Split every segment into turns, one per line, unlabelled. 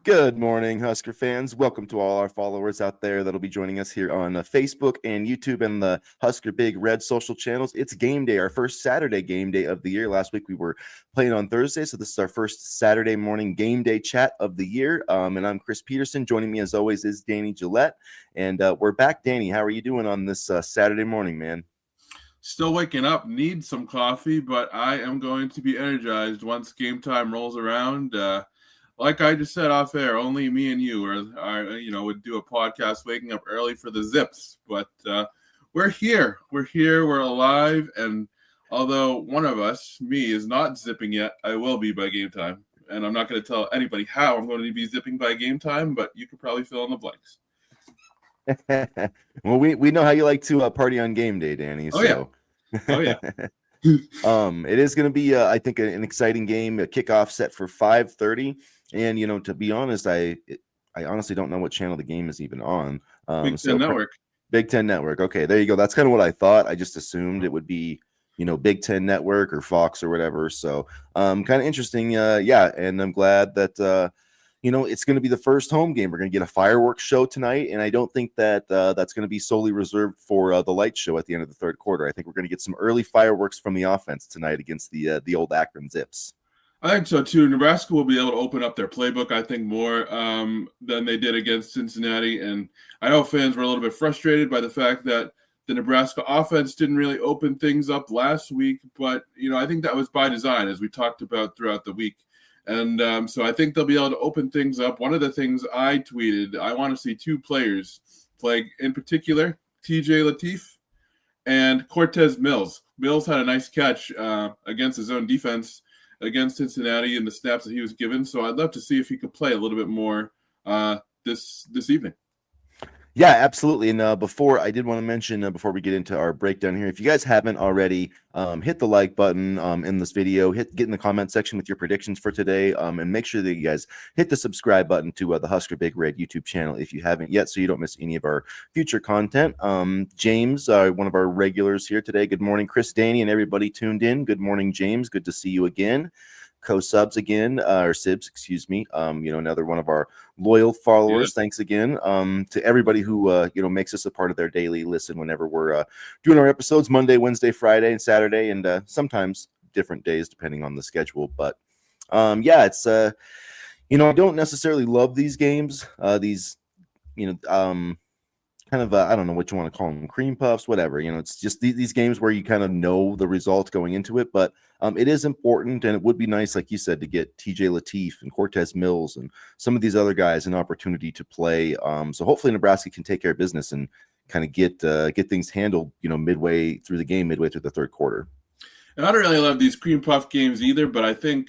Good morning, Husker fans. Welcome to all our followers out there that'll be joining us here on Facebook and YouTube and the Husker Big Red social channels. It's game day, our first Saturday game day of the year. Last week we were playing on Thursday, so this is our first Saturday morning game day chat of the year. And I'm Chris Peterson. Joining me as always is Danny Gillette. And we're back. Danny, how are you doing on this Saturday morning, man?
Still waking up, need some coffee, but I am going to be energized once game time rolls around. Like I just said off air, only me and you would do a podcast waking up early for the Zips. But we're here. We're alive. And although one of us, me, is not zipping yet, I will be by game time. And I'm not going to tell anybody how I'm going to be zipping by game time, but you could probably fill in the blanks.
Well, we know how you like to party on game day, Danny.
Oh, yeah.
It is going to be, I think, an exciting game. A kickoff set for 5:30. And to be honest, I honestly don't know what channel the game is even on.
Big Ten Network.
Big Ten Network. Okay, there you go. That's kind of what I thought. I just assumed it would be, Big Ten Network or Fox or whatever. So, kind of interesting. Yeah, and I'm glad that it's going to be the first home game. We're going to get a fireworks show tonight, and I don't think that that's going to be solely reserved for the light show at the end of the third quarter. I think we're going to get some early fireworks from the offense tonight against the old Akron Zips.
I think so, too. Nebraska will be able to open up their playbook, I think, more than they did against Cincinnati. And I know fans were a little bit frustrated by the fact that the Nebraska offense didn't really open things up last week. But, I think that was by design, as we talked about throughout the week. And so I think they'll be able to open things up. One of the things I tweeted, I want to see two players play, in particular, TJ Lateef and Cortez Mills. Mills had a nice catch against his own defense against Cincinnati in the snaps that he was given. So I'd love to see if he could play a little bit more this evening.
Yeah, absolutely. And before I did want to mention, before we get into our breakdown here, if you guys haven't already, hit the like button in this video, get in the comment section with your predictions for today, and make sure that you guys hit the subscribe button to the Husker Big Red YouTube channel if you haven't yet, so you don't miss any of our future content. James, one of our regulars here today. Good morning, Chris, Danny, and everybody tuned in. Good morning, James. Good to see you again. Co-subs again, or Sibs, excuse me. Another one of our loyal followers. Yeah. Thanks again to everybody who makes us a part of their daily listen whenever we're doing our episodes Monday, Wednesday, Friday, and Saturday, and sometimes different days depending on the schedule. But it's I don't necessarily love these games. Kind of, I don't know what you want to call them, cream puffs, whatever. It's just these games where you kind of know the result going into it. But it is important, and it would be nice, like you said, to get TJ Lateef and Cortez Mills and some of these other guys an opportunity to play. So hopefully Nebraska can take care of business and kind of get things handled, midway through the game, midway through the third quarter.
And I don't really love these cream puff games either, but I think,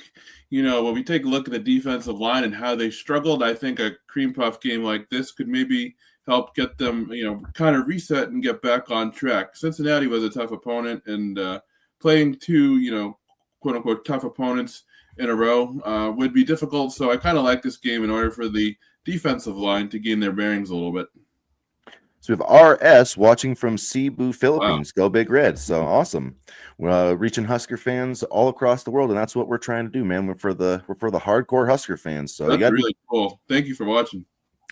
when we take a look at the defensive line and how they struggled, I think a cream puff game like this could maybe help get them, kind of reset and get back on track. Cincinnati was a tough opponent, and playing two, quote-unquote tough opponents in a row would be difficult. So I kind of like this game in order for the defensive line to gain their bearings a little bit.
So we have RS watching from Cebu, Philippines. Wow. Go Big Red. So awesome. We're reaching Husker fans all across the world, and that's what we're trying to do, man. We're for the hardcore Husker fans. So
that's really cool. Thank you for watching.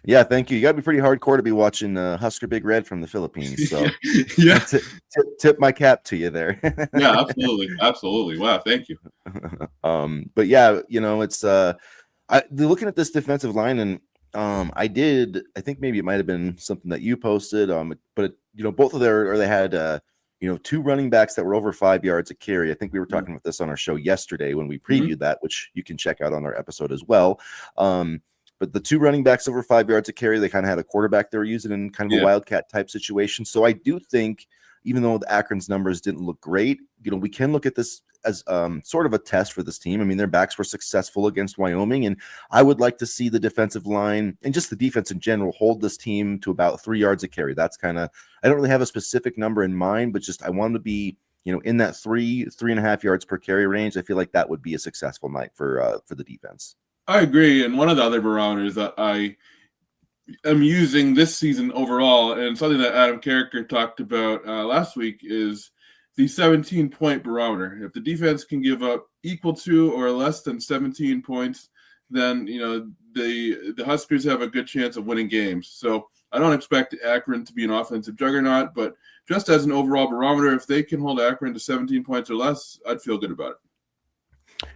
Yeah, thank you. You got to be pretty hardcore to be watching Husker Big Red from the Philippines. So
yeah,
tip my cap to you there.
Yeah, absolutely. Wow, thank you.
But yeah, it's looking at this defensive line, and I think maybe it might have been something that you posted. But both of they had two running backs that were over 5 yards a carry. I think we were talking about this on our show yesterday when we previewed that, which you can check out on our episode as well. But the two running backs over 5 yards a carry, they kind of had a quarterback they were using in kind of a wildcat type situation. So I do think, even though the Akron's numbers didn't look great, we can look at this as sort of a test for this team. I mean, their backs were successful against Wyoming, and I would like to see the defensive line and just the defense in general hold this team to about 3 yards a carry. That's kind of, I don't really have a specific number in mind, but just I want to be, in that 3.5 yards per carry range. I feel like that would be a successful night for the defense.
I agree. And one of the other barometers that I am using this season overall, and something that Adam Carricker talked about last week, is the 17-point barometer. If the defense can give up equal to or less than 17 points, then the Huskers have a good chance of winning games. So I don't expect Akron to be an offensive juggernaut, but just as an overall barometer, if they can hold Akron to 17 points or less, I'd feel good about it.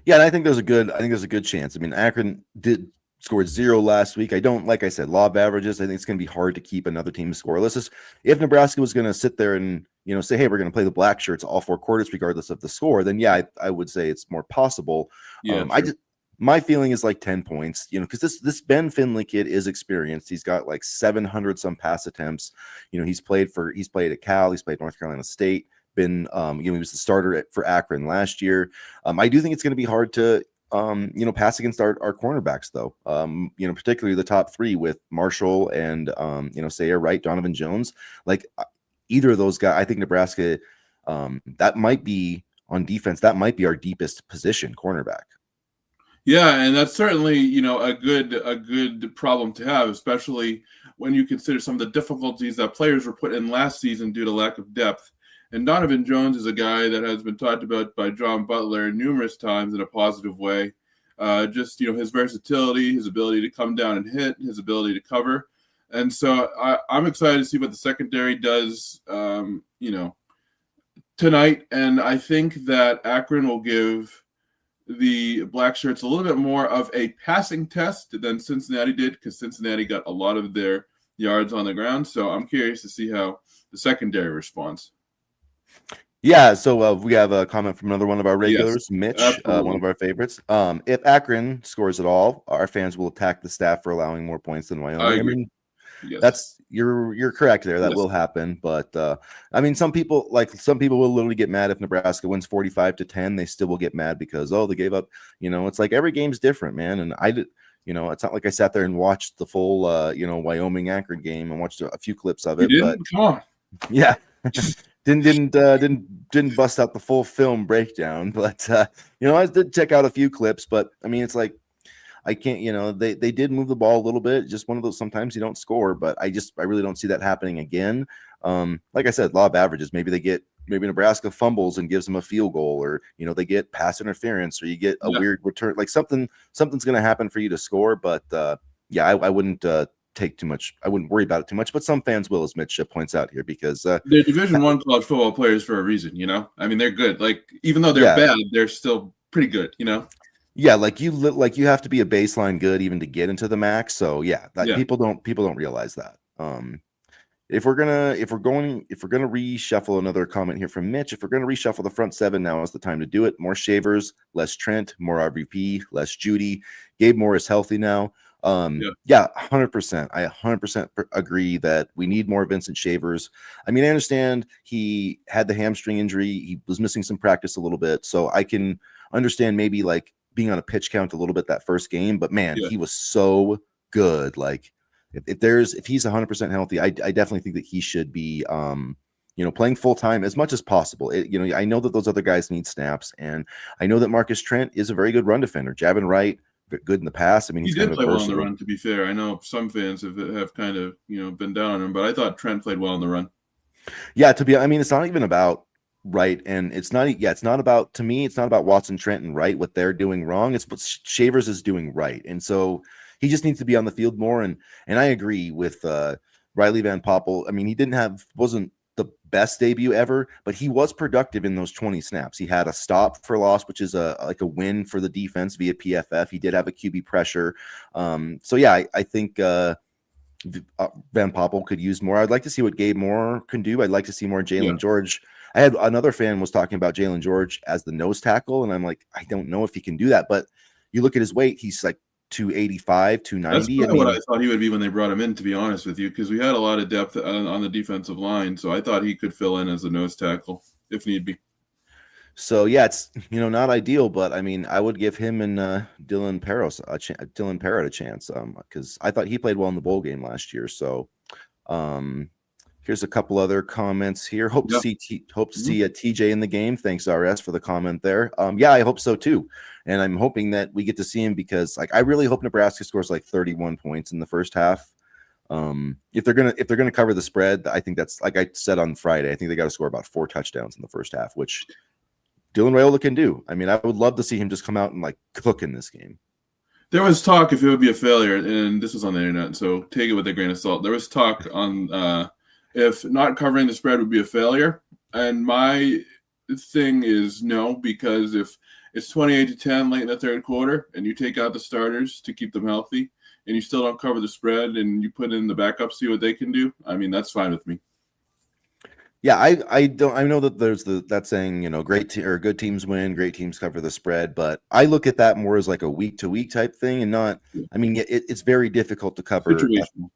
Yeah, and I think there's a good chance. I mean, Akron scored 0 last week. I don't, like I said, law of averages. I think it's going to be hard to keep another team scoreless. If Nebraska was going to sit there and say, hey, we're going to play the black shirts all 4 quarters regardless of the score, then yeah, I would say it's more possible.
Yeah,
my feeling is like 10 points, because this Ben Finley kid is experienced. He's got like 700 some pass attempts. He's played at Cal, he's played North Carolina State. Been he was the starter for Akron last year. I do think it's going to be hard to pass against our cornerbacks though. Particularly the top 3 with Marshall and Sayre Wright, Donovan Jones. Like either of those guys, I think Nebraska that might be on defense. That might be our deepest position, cornerback.
Yeah, and that's certainly a good problem to have, especially when you consider some of the difficulties that players were put in last season due to lack of depth. And Donovan Jones is a guy that has been talked about by John Butler numerous times in a positive way. Just his versatility, his ability to come down and hit, his ability to cover. And so I'm excited to see what the secondary does tonight. And I think that Akron will give the black shirts a little bit more of a passing test than Cincinnati did, because Cincinnati got a lot of their yards on the ground. So I'm curious to see how the secondary responds.
Yeah, so we have a comment from another one of our regulars, yes, Mitch, one of our favorites. If Akron scores at all, our fans will attack the staff for allowing more points than Wyoming. I mean, yes. You're correct there. That will happen, but I mean, some people will literally get mad if Nebraska wins 45-10. They still will get mad because they gave up. It's like every game's different, man. And I did. It's not like I sat there and watched the full Wyoming Akron game and watched a few clips of it. But come on, yeah. didn't bust out the full film breakdown, but I did check out a few clips. But I mean, it's like I can't, they did move the ball a little bit. Just one of those, sometimes you don't score, but I really don't see that happening again. Like I said, law of averages. Maybe Nebraska fumbles and gives them a field goal, or they get pass interference, or you get a weird return. Like something's going to happen for you to score. But yeah, I wouldn't take too much. I wouldn't worry about it too much, but some fans will, as Mitch points out here, because they're
Division I college football players for a reason. I mean, they're good. Like, even though they're bad, they're still pretty good.
Yeah, like you have to be a baseline good even to get into the max. So yeah, people don't realize that. If we're gonna reshuffle, another comment here from Mitch, if we're gonna reshuffle the front 7, now is the time to do it. More Shavers, less Trent, more RVP, less Judy. Gabe Moore is healthy now. 100%. I 100% agree that we need more Vincent Shavers. I mean, I understand he had the hamstring injury. He was missing some practice a little bit. So I can understand maybe like being on a pitch count a little bit that first game, but man, he was so good. Like if he's 100% healthy, I definitely think that he should be, playing full time as much as possible. I know that those other guys need snaps, and I know that Marcus Trent is a very good run defender. Jabbing right, good in the pass. I mean,
he did play well on the run, to be fair. I know some fans have kind of been down on him, but I thought Trent played well on the run.
Yeah, I mean, it's not even about Wright, and it's not about, to me, it's not about Watson, Trent, and Wright, what they're doing wrong. It's what Shavers is doing right. And so he just needs to be on the field more. And I agree with Riley Van Poppel. I mean, he wasn't the best debut ever, but he was productive in those 20 snaps. He had a stop for loss, which is a win for the defense via PFF. He did have a QB pressure. So yeah, I think Van Poppel could use more. I'd like to see what Gabe Moore can do. I'd like to see more Jalen George. I had another fan was talking about Jalen George as the nose tackle, and I'm like, I don't know if he can do that. But you look at his weight; he's like 285, 290.
That's what I thought he would be when they brought him in, to be honest with you, because we had a lot of depth on the defensive line. So I thought he could fill in as a nose tackle if need be.
So yeah, it's not ideal, but I mean, I would give him and Dylan Parrott a chance, because I thought he played well in the bowl game last year. So here's a couple other comments here. Hope to see a TJ in the game. Thanks, RS, for the comment there. Yeah, I hope so too, and I'm hoping that we get to see him, because I really hope Nebraska scores like 31 points in the first half. If they're gonna cover the spread, I think that's, like I said on Friday, I think they got to score about 4 touchdowns in the first half, which Dylan Raiola can do. I mean, I would love to see him just come out and like cook in this game.
There was talk if it would be a failure, and this was on the internet, so take it with a grain of salt. There was talk on if not covering the spread would be a failure, and my thing is no, because if it's 28-10 late in the third quarter, and you take out the starters to keep them healthy, and you still don't cover the spread, and you put in the backups, see what they can do. I mean, that's fine with me.
Yeah, I don't. I know that there's that saying, or good teams win, great teams cover the spread, but I look at that more as like a week to week type thing, and not. I mean, it's very difficult to cover.
Situational.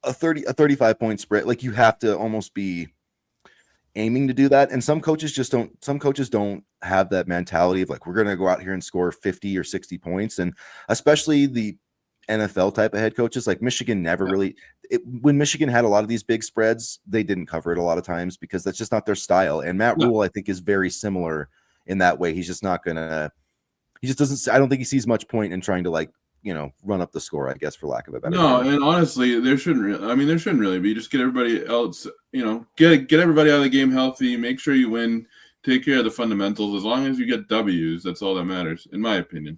A 35-point spread. Like, you have to almost be aiming to do that, and some coaches just don't. Some coaches don't have that mentality of like, we're going to go out here and score 50 or 60 points, and especially the NFL type of head coaches. Like Michigan never really. When Michigan had a lot of these big spreads, they didn't cover it a lot of times because that's just not their style. And Matt Rule, I think, is very similar in that way. He's just not gonna. He just doesn't. I don't think he sees much point in trying to run up the score, I guess, for lack of a better term.
And honestly, there shouldn't really be. Just get everybody else, get everybody out of the game healthy. Make sure you win. Take care of the fundamentals. As long as you get W's, that's all that matters, in my opinion.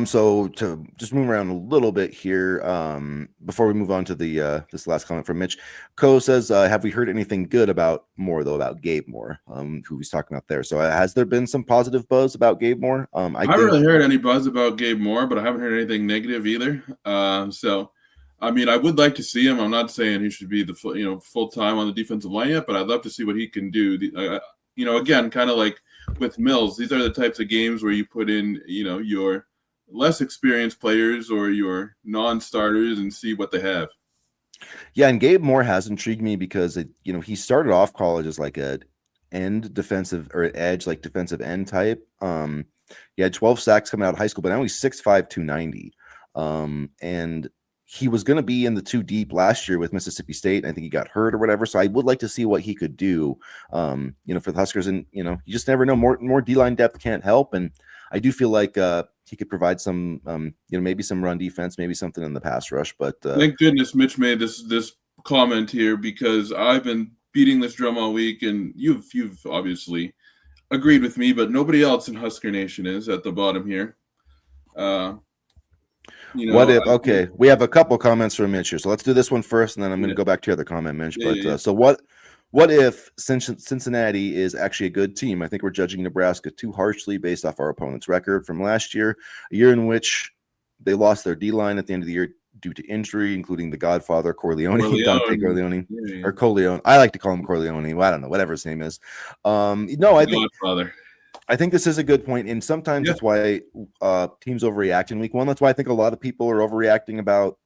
So to just move around a little bit here, before we move on to the this last comment from Mitch, Co says, have we heard anything good about Gabe Moore, who he's talking about there? So has there been some positive buzz about Gabe Moore?
I haven't really heard any buzz about Gabe Moore, but I haven't heard anything negative either. So, I mean, I would like to see him. I'm not saying he should be the full time on the defensive line yet, but I'd love to see what he can do. Again, kind of like with Mills, these are the types of games where you put in, your less experienced players or your non-starters and see what they have.
Yeah, and Gabe Moore has intrigued me because he started off college as like a defensive end type. He had 12 sacks coming out of high school, but now he's 6'5", 290. And he was going to be in the 2 deep last year with Mississippi State. I think he got hurt or whatever. So I would like to see what he could do, for the Huskers. And, you just never know. More D-line depth can't help. And I do feel like he could provide some, maybe some run defense, maybe something in the pass rush. But
thank goodness Mitch made this comment here, because I've been beating this drum all week, and you've obviously agreed with me, but nobody else in Husker Nation is at the bottom here.
Okay, we have a couple comments from Mitch here, so let's do this one first, and then I'm going to go back to your other comment, Mitch. So what if Cincinnati is actually a good team? I think we're judging Nebraska too harshly based off our opponent's record from last year, a year in which they lost their D-line at the end of the year due to injury, including the Godfather, Dante Corleone, or Corleone. I like to call him Corleone. Well, I don't know, whatever his name is. I think this is a good point, and sometimes that's why teams overreact in week one. That's why I think a lot of people are overreacting about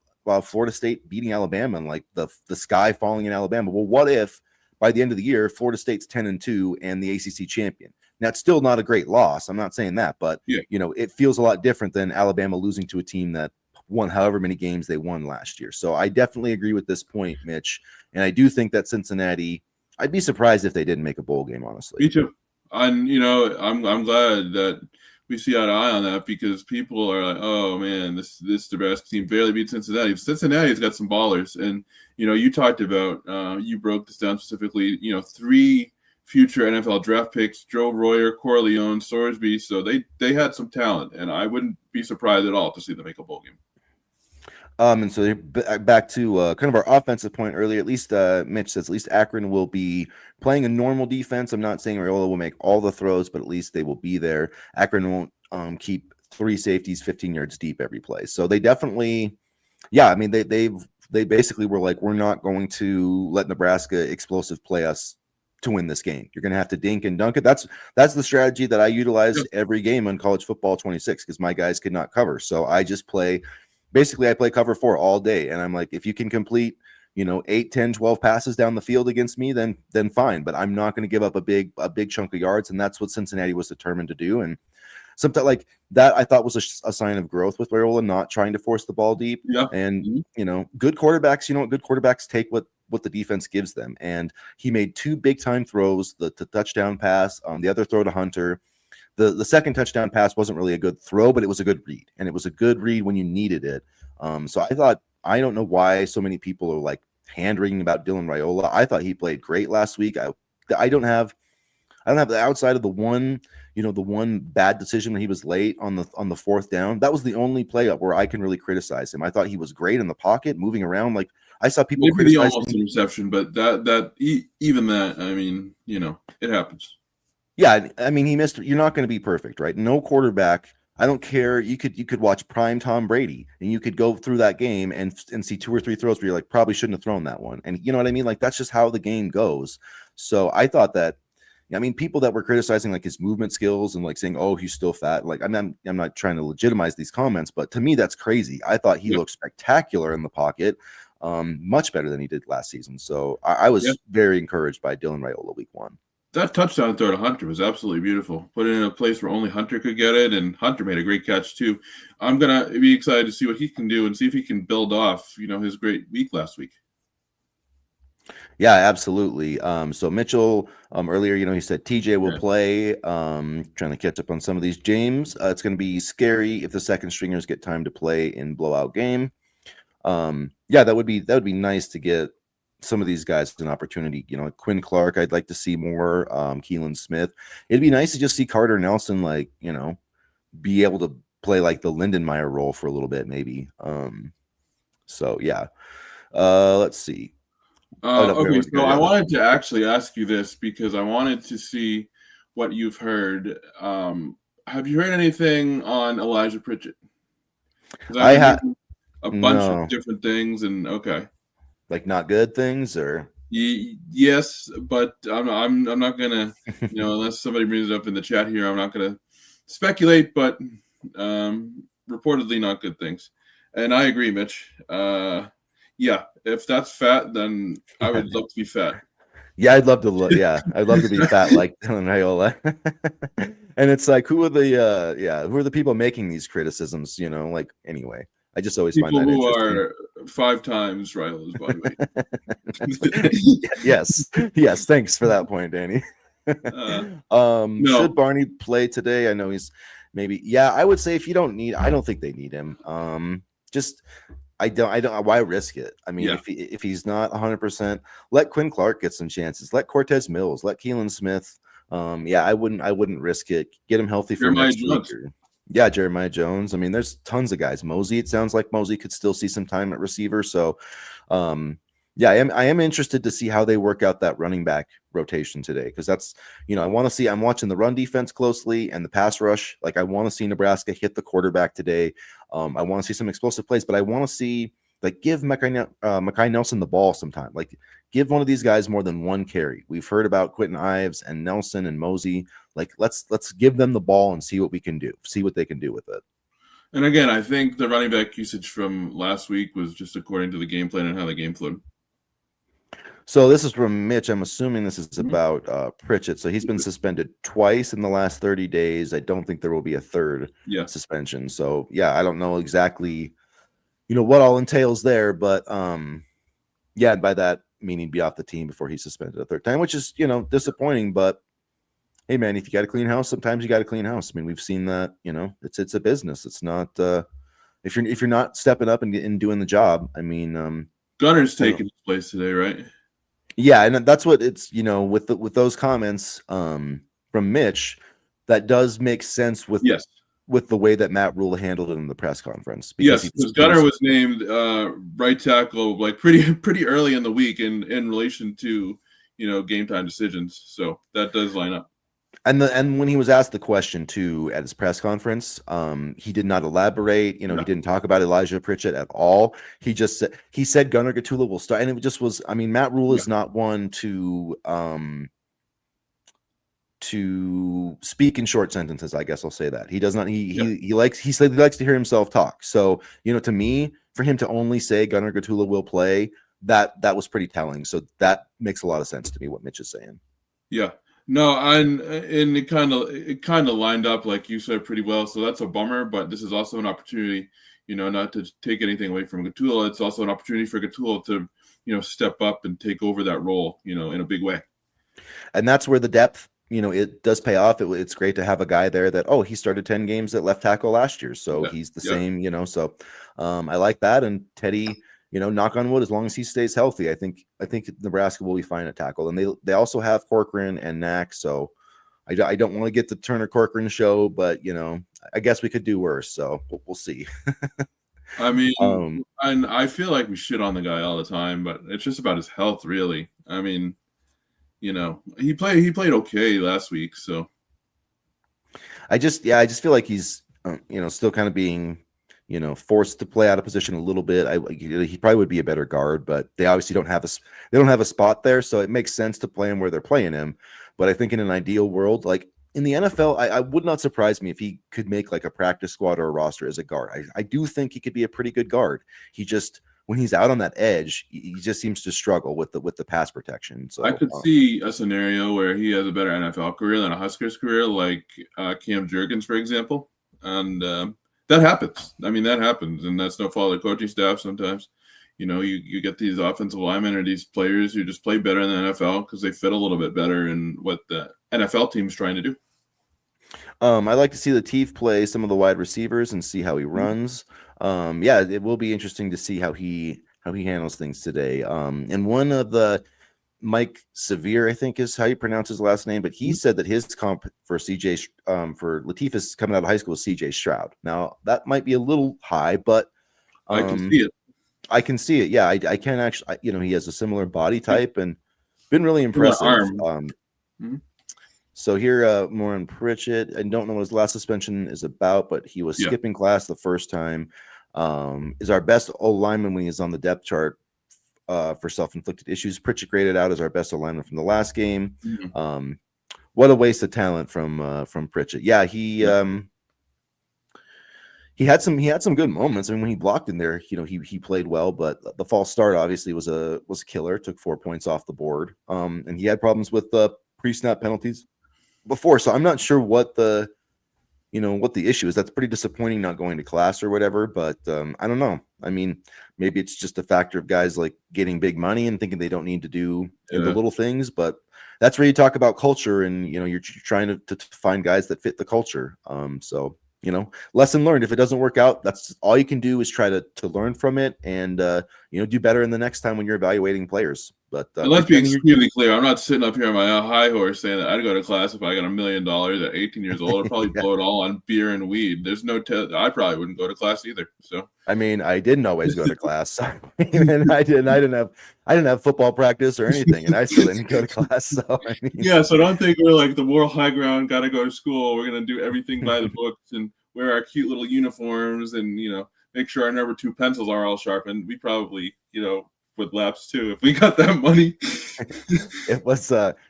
Florida State beating Alabama and like the sky falling in Alabama. Well, what if by the end of the year, Florida State's 10-2 and the ACC champion? Now, it's still not a great loss. I'm not saying that, but it feels a lot different than Alabama losing to a team that won however many games they won last year. So I definitely agree with this point, Mitch. And I do think that Cincinnati, I'd be surprised if they didn't make a bowl game, honestly.
Me too. And I'm glad that we see eye to eye on that, because people are like, oh man, this Nebraska team barely beat Cincinnati. Cincinnati's got some ballers, and you talked about you broke this down specifically. 3 future NFL draft picks: Joe Royer, Corleone, Sorsby. So they had some talent, and I wouldn't be surprised at all to see them make a bowl game.
And so back to kind of our offensive point earlier, at least Mitch says at least Akron will be playing a normal defense. I'm not saying Raiola will make all the throws, but at least they will be there. Akron won't keep 3 safeties 15 yards deep every play. So they definitely, I mean, they basically were like, we're not going to let Nebraska explosive play us to win this game. You're going to have to dink and dunk it. That's the strategy that I utilize every game on College Football 26, because my guys could not cover. So I just play. Basically, I play cover 4 all day, and I'm like, if you can complete, 8, 10, 12 passes down the field against me, then fine. But I'm not going to give up a big chunk of yards, and that's what Cincinnati was determined to do. And something like that, I thought was a sign of growth with Raiola, not trying to force the ball deep.
Yeah.
And good quarterbacks, good quarterbacks take what the defense gives them. And he made 2 big time throws: the touchdown pass, the other throw to Hunter. The second touchdown pass wasn't really a good throw, but it was a good read, and it was a good read when you needed it. So I don't know why so many people are like hand-wringing about Dylan Raiola. I thought he played great last week. I I don't have the outside of the one, the one bad decision when he was late on the fourth down. That was the only play up where I can really criticize him. I thought he was great in the pocket, moving around. Like I saw people
Maybe the
criticizing
almost interception, but even that, I mean, it happens.
Yeah, I mean, he missed. You're not going to be perfect, right? No quarterback. I don't care. You could watch prime Tom Brady, and you could go through that game and see two or three throws where you're like, probably shouldn't have thrown that one. And you know what I mean? Like that's just how the game goes. So I thought that. I mean, people that were criticizing like his movement skills and like saying, "Oh, he's still fat." Like I'm not trying to legitimize these comments, but to me, that's crazy. I thought he
Yeah.
looked spectacular in the pocket, much better than he did last season. So I
Yeah.
was very encouraged by Dylan Raiola week one.
That touchdown throw to Hunter was absolutely beautiful. Put it in a place where only Hunter could get it, and Hunter made a great catch too. I'm gonna be excited to see what he can do and see if he can build off, his great week last week.
Yeah, absolutely. So Mitchell, earlier, he said TJ will play. Trying to catch up on some of these. James, it's going to be scary if the second stringers get time to play in blowout game. Yeah, that would be nice to get some of these guys an opportunity. Quinn Clark, I'd like to see more. Keelan Smith, it'd be nice to just see Carter Nelson, like be able to play like the Lindenmeyer role for a little bit, maybe. So yeah, let's see.
Okay, so I wanted to actually ask you this because I wanted to see what you've heard. Have you heard anything on Elijah Pritchett? Because
I had
a bunch of different things, and okay,
like not good things, or
yes, but I'm not gonna, unless somebody brings it up in the chat here, I'm not gonna speculate, but reportedly not good things, and I agree, Mitch. Yeah, if that's fat, then I would love to be fat.
Yeah, I'd love to. Yeah, I'd love to be fat like Dylan Raiola. And it's like, who are the people making these criticisms? Like anyway, I just always
People
find that
who
interesting.
are 5 times Raiola's body weight.
Yes. Thanks for that point, Danny.
No.
Should Barney play today? I know he's maybe. Yeah, I would say if you don't need, I don't think they need him. Just. I don't. Why risk it? I mean, if he's not 100%, let Quinn Clark get some chances. Let Cortez Mills. Let Keelan Smith. I wouldn't risk it. Get him healthy for next week. Yeah, Jeremiah Jones. I mean, there's tons of guys. Mosey. It sounds like Mosey could still see some time at receiver. So, I am interested to see how they work out that running back rotation today because that's I want to see. I'm watching the run defense closely and the pass rush. Like I want to see Nebraska hit the quarterback today. I want to see some explosive plays, but I want to see like give Mekhi Nelson the ball sometime. Like give one of these guys more than one carry. We've heard about Quentin Ives and Nelson and Mosey. Like let's give them the ball and see what we can do. See what they can do with it.
And again, I think the running back usage from last week was just according to the game plan and how the game flowed.
So this is from Mitch. I'm assuming this is about Pritchett. So he's been suspended twice in the last 30 days. I don't think there will be a third suspension. So I don't know exactly, what all entails there, but by that meaning be off the team before he's suspended a third time, which is disappointing. But hey, man, if you got to clean house, sometimes you got to clean house. I mean, we've seen that. It's a business. It's not if you're not stepping up and doing the job. I mean,
Gunner's taking his place today, right?
Yeah, and that's what it's with those comments from Mitch, that does make sense with the way that Matt Rule handled it in the press conference.
Because Gunner was named right tackle like pretty early in the week in relation to game time decisions. So that does line up.
And when he was asked the question too at his press conference, he did not elaborate. He didn't talk about Elijah Pritchett at all. He said Gunnar Gatula will start, and it just was. I mean, Matt Rule is not one to speak in short sentences. I guess I'll say that he does not. He likes to hear himself talk. So to me, for him to only say Gunnar Gatula will play, that was pretty telling. So that makes a lot of sense to me what Mitch is saying.
Yeah. No, and it kind of lined up like you said pretty well. So that's a bummer, but this is also an opportunity, not to take anything away from Gatula. It's also an opportunity for Gatula to, step up and take over that role, in a big way.
And that's where the depth, it does pay off. It's great to have a guy there that he started 10 games at left tackle last year, so he's the same, So I like that. And Teddy. Knock on wood, as long as he stays healthy, I think Nebraska will be fine at tackle. And they also have Corcoran and Knack, so I don't want to get the Turner Corcoran show, but I guess we could do worse. So we'll see.
I mean, and I feel like we shit on the guy all the time, but it's just about his health, really. I mean, he played okay last week, so
I just feel like he's still kind of being forced to play out of position a little bit. He probably would be a better guard, but they obviously don't have a spot there, so it makes sense to play him where they're playing him. But I think in an ideal world, like in the NFL, I would not surprise me if he could make like a practice squad or a roster as a guard. I do think he could be a pretty good guard. He just, when he's out on that edge, he just seems to struggle with the pass protection. So
I could see a scenario where he has a better NFL career than a Huskers career, like Cam Jurgens, for example. And that happens. I mean, that happens, and that's no fault of the coaching staff sometimes. You get these offensive linemen or these players who just play better in the NFL because they fit a little bit better in what the NFL team's trying to do.
I like to see the Teef play some of the wide receivers and see how he runs. It will be interesting to see how he handles things today. And one of the Mike Severe, I think is how you pronounce his last name, but he said that his comp for CJ for Latifah's coming out of high school is CJ Stroud. Now that might be a little high, but
I can see it.
I can see it. Yeah, I can actually. He has a similar body type and been really impressive. So here, more on Pritchett. I don't know what his last suspension is about, but he was skipping class the first time. Is our best O-lineman when he's on the depth chart for self-inflicted issues. Pritchett graded out as our best O-lineman from the last game. What a waste of talent from Pritchett. Yeah, he had some good moments. I mean, when he blocked in there, he played well, but the false start obviously was a killer. Took 4 points off the board. And he had problems with pre-snap penalties before, so I'm not sure what the issue is. That's pretty disappointing, not going to class or whatever, but I don't know. I mean, maybe it's just a factor of guys like getting big money and thinking they don't need to do the little things, but that's where you talk about culture, and you're trying to find guys that fit the culture. So lesson learned. If it doesn't work out, that's all you can do is try to learn from it and do better in the next time when you're evaluating players. But
let's be extremely clear. I'm not sitting up here on my high horse saying that I'd go to class if I got $1 million at 18 years old. I'd probably blow it all on beer and weed. There's no I probably wouldn't go to class either. So
I mean, I didn't always go to class. And I didn't have football practice or anything, and I still didn't go to class. So I mean,
so don't think we're like the moral high ground, gotta go to school. We're gonna do everything by the books and wear our cute little uniforms and make sure our number 2 pencils are all sharpened. We probably would lapse too if we got that money.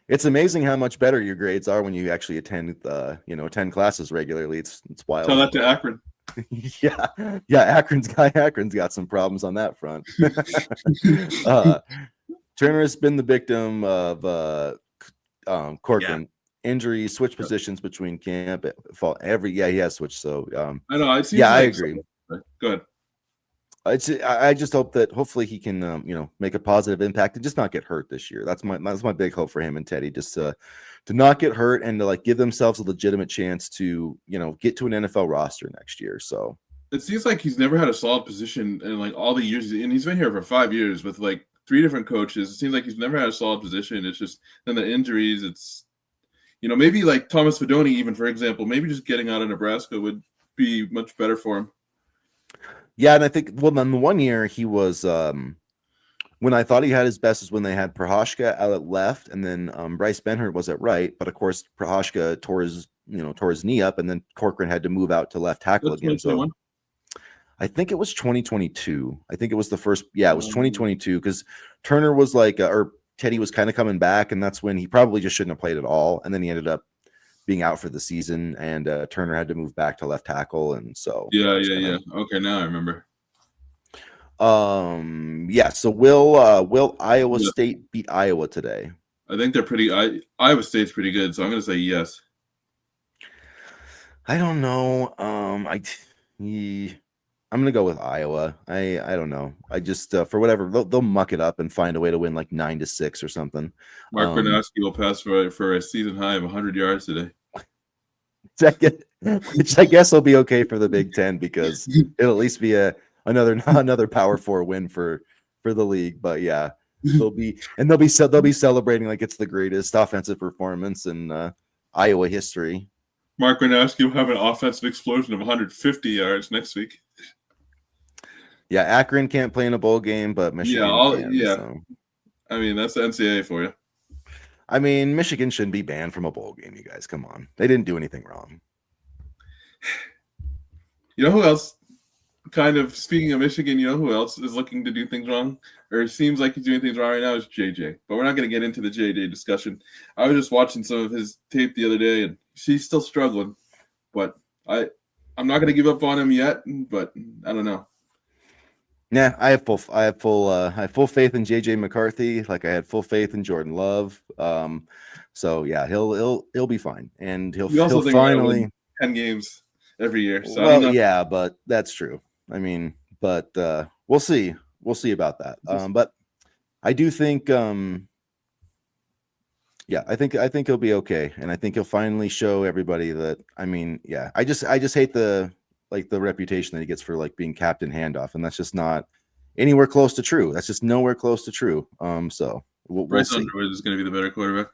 It's amazing how much better your grades are when you actually attend classes regularly. It's wild.
Tell that to Akron.
Akron's got some problems on that front. Turner has been the victim of Corcoran injury, switch positions between camp. He has switched. So
I know.
I agree.
Good.
I just hope that hopefully he can make a positive impact and just not get hurt this year. That's my big hope for him and Teddy, just to not get hurt and to give themselves a legitimate chance to get to an NFL roster next year. So
it seems like he's never had a solid position in all the years, and he's been here for 5 years with 3 different coaches. It seems like he's never had a solid position. It's just then the injuries. It's maybe like Thomas Fedoni, even, for example, maybe just getting out of Nebraska would be much better for him.
Yeah, and I think, then the 1 year he was when I thought he had his best is when they had Prohaska out at left, and then Bryce Benhurt was at right. But of course, Prohaska tore his knee up, and then Corcoran had to move out to left tackle again. So I think it was 2022. I think it was the first. Yeah, it was 2022 because Turner was or Teddy was kind of coming back, and that's when he probably just shouldn't have played at all, and then he ended up being out for the season, and Turner had to move back to left tackle, and so
yeah. Okay, now I remember.
So will Iowa State beat Iowa today?
I think they're pretty. Iowa State's pretty good, so I'm going to say yes.
I don't know. I'm going to go with Iowa. I don't know. I just for whatever they'll muck it up and find a way to win 9-6 or something.
Mark Gronowski will pass for a season high of 100 yards today.
Which I guess will be okay for the Big Ten because it'll at least be another Power 4 win for the league. But yeah, they'll be celebrating like it's the greatest offensive performance, and Iowa history.
Mark Gronowski will have an offensive explosion of 150 yards next week.
Yeah, Akron can't play in a bowl game, but Michigan can. So.
I mean, that's the NCAA for you.
I mean, Michigan shouldn't be banned from a bowl game, you guys. Come on. They didn't do anything wrong.
You know who else, kind of speaking of Michigan, you know who else is looking to do things wrong? Or seems like he's doing things wrong right now is JJ. But we're not going to get into the JJ discussion. I was just watching some of his tape the other day, and he's still struggling. But I'm not going to give up on him yet, but I don't know.
Yeah, I have full faith in JJ McCarthy, like I had full faith in Jordan Love. So yeah, he'll be fine, and he'll finally
10 games every year. So
well, yeah, but that's true. I mean, but we'll see about that. But I do think, yeah, I think he'll be okay, and I think he'll finally show everybody that. I mean, yeah, I just hate the reputation that he gets for like being captain handoff, and that's just not anywhere close to true. That's just nowhere close to true. So
Bryce Underwood is going to be the better quarterback.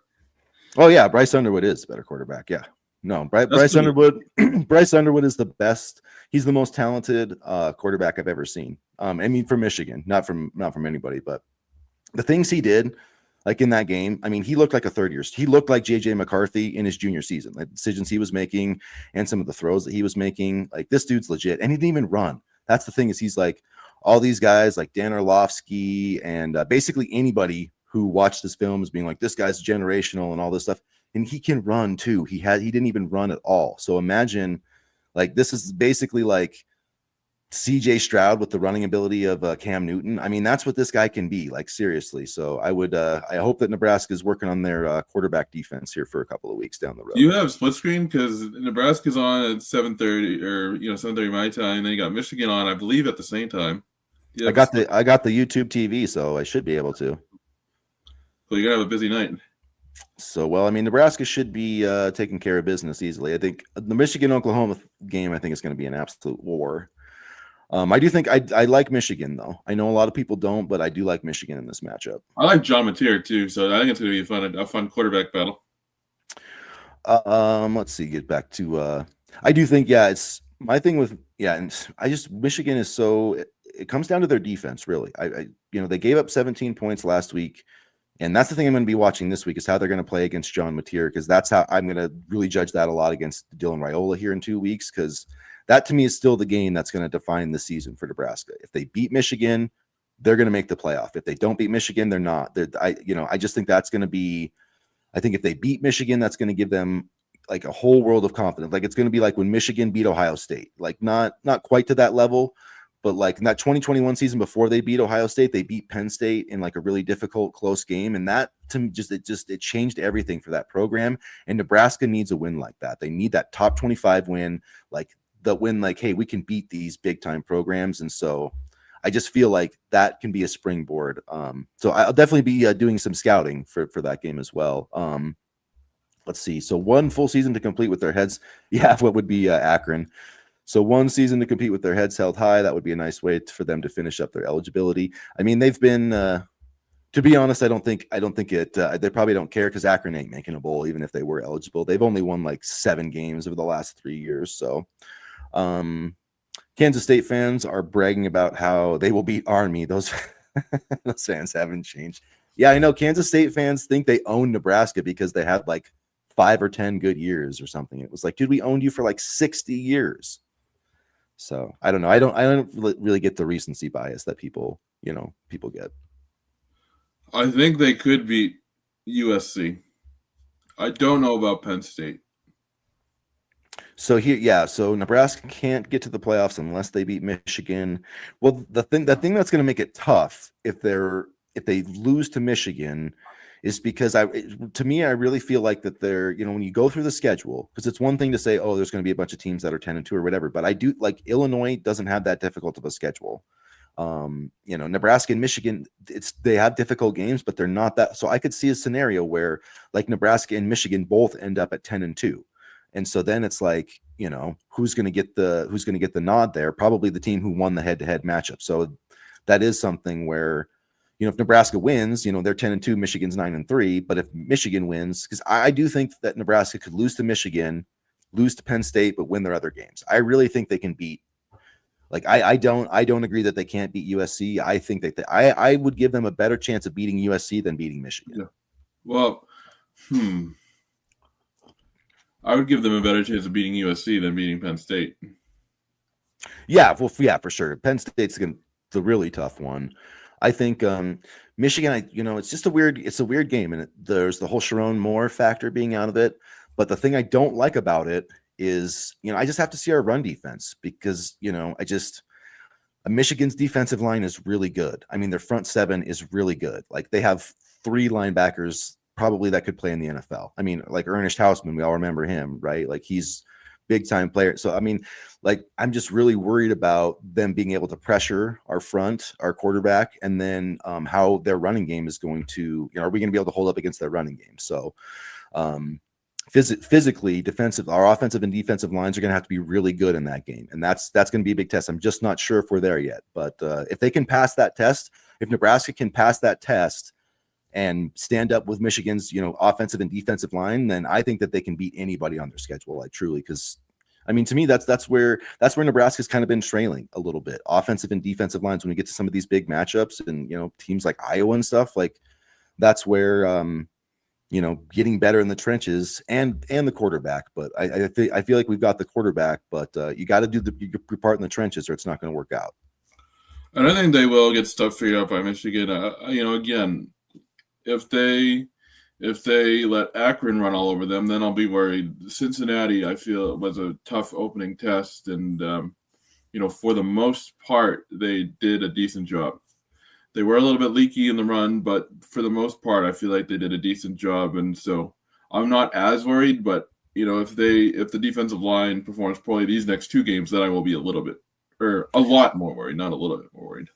Oh yeah, Bryce Underwood is the better quarterback. Yeah, no, Bryce Underwood. Bryce Underwood is the best. He's the most talented quarterback I've ever seen. I mean, from Michigan, not from anybody, but the things he did. Like in that game, I mean, he looked like a third year. He looked like JJ McCarthy in his junior season. Like the decisions he was making and some of the throws that he was making. Like this dude's legit, and he didn't even run. That's the thing is he's like all these guys like Dan Orlovsky and basically anybody who watched this film is being like this guy's generational and all this stuff, and he can run too. He didn't even run at all. So imagine like this is basically like CJ Stroud with the running ability of Cam Newton. I mean, that's what this guy can be, like seriously. So I hope that Nebraska is working on their quarterback defense here for a couple of weeks down the road.
You have split screen because Nebraska's on at 7:30 or 7:30 my time. And then you got Michigan on, I believe, at the same time.
I got the YouTube TV, so I should be able to.
So you're gonna have a busy night.
So well, I mean, Nebraska should be taking care of business easily. I think the Michigan-Oklahoma game, I think is going to be an absolute war. I do think I like Michigan, though. I know a lot of people don't, but I do like Michigan in this matchup.
I like John Mateer, too, so I think it's going to be a fun quarterback battle.
Let's see, get back to I do think, yeah, it's my thing with, yeah, and Michigan is so, it comes down to their defense, really. They gave up 17 points last week, and that's the thing I'm going to be watching this week is how they're going to play against John Mateer, because that's how I'm going to really judge that a lot against Dylan Raiola here in 2 weeks, because that to me is still the game that's going to define the season for Nebraska. If they beat Michigan, they're going to make the playoff. If they don't beat Michigan, they're not. I just think that's going to be. I think if they beat Michigan, that's going to give them like a whole world of confidence. Like it's going to be like when Michigan beat Ohio State. Like not quite to that level, but like in that 2021 season before they beat Ohio State, they beat Penn State in like a really difficult, close game, and that to me it changed everything for that program. And Nebraska needs a win like that. They need that top 25 win, like. The win, like, hey, we can beat these big time programs. And so I just feel like that can be a springboard. So I'll definitely be doing some scouting for that game as well. Let's see. So 1 full season to complete with their heads. Yeah, what would be Akron. So 1 season to compete with their heads held high. That would be a nice way for them to finish up their eligibility. I mean, they've been, to be honest, I don't think it. They probably don't care because Akron ain't making a bowl, even if they were eligible. They've only won like 7 games over the last 3 years. So Kansas State fans are bragging about how they will beat Army. Those fans haven't changed. Yeah, I know Kansas State fans think they own Nebraska because they had like 5 or 10 good years or something. It was like, dude, we owned you for like 60 years. So I don't know. I don't really get the recency bias that people get.
I think they could beat USC. I don't know about Penn State.
So here, yeah. So Nebraska can't get to the playoffs unless they beat Michigan. Well, the thing that's going to make it tough if they lose to Michigan is because I really feel like that they're, when you go through the schedule, because it's one thing to say, oh, there's going to be a bunch of teams that are 10-2 or whatever, but I do like Illinois doesn't have that difficult of a schedule. Nebraska and Michigan, they have difficult games, but they're not that. So I could see a scenario where like Nebraska and Michigan both end up at 10-2. And so then it's like, who's going to get the nod there? Probably the team who won the head-to-head matchup. So that is something where, if Nebraska wins, they're 10-2, Michigan's 9-3. But if Michigan wins, because I do think that Nebraska could lose to Michigan, lose to Penn State, but win their other games. I really think they can beat. Like I don't agree that they can't beat USC. I think that I would give them a better chance of beating USC than beating Michigan.
Yeah. Well, I would give them a better chance of beating USC than beating Penn State.
Yeah, well, yeah, for sure. Penn State's the really tough one. I think Michigan, it's just a weird game, and there's the whole Sharon Moore factor being out of it. But the thing I don't like about it is, I just have to see our run defense because, Michigan's defensive line is really good. I mean, their front seven is really good. Like they have 3 linebackers probably that could play in the NFL. I mean, like Ernest Hausman, we all remember him, right? Like he's big time player. So, I mean, like I'm just really worried about them being able to pressure our front, our quarterback, and then how their running game is going to, are we going to be able to hold up against their running game? So, physically, our offensive and defensive lines are going to have to be really good in that game, and that's going to be a big test. I'm just not sure if we're there yet, but if they can pass that test, if Nebraska can pass that test and stand up with Michigan's offensive and defensive line, then I think that they can beat anybody on their schedule. Like truly, because I mean, to me, that's where Nebraska's kind of been trailing a little bit, offensive and defensive lines when we get to some of these big matchups and teams like Iowa and stuff. Like that's where getting better in the trenches and the quarterback. But I feel like we've got the quarterback, but you got to do your part in the trenches or it's not going to work out.
And I think they will get stuff figured out by Michigan. Again, if they let Akron run all over them, then I'll be worried. Cincinnati, I feel, was a tough opening test, and for the most part, they did a decent job. They were a little bit leaky in the run, but for the most part, I feel like they did a decent job. And so I'm not as worried, but if the defensive line performs poorly these next 2 games, then I will be a lot more worried, not a little bit more worried.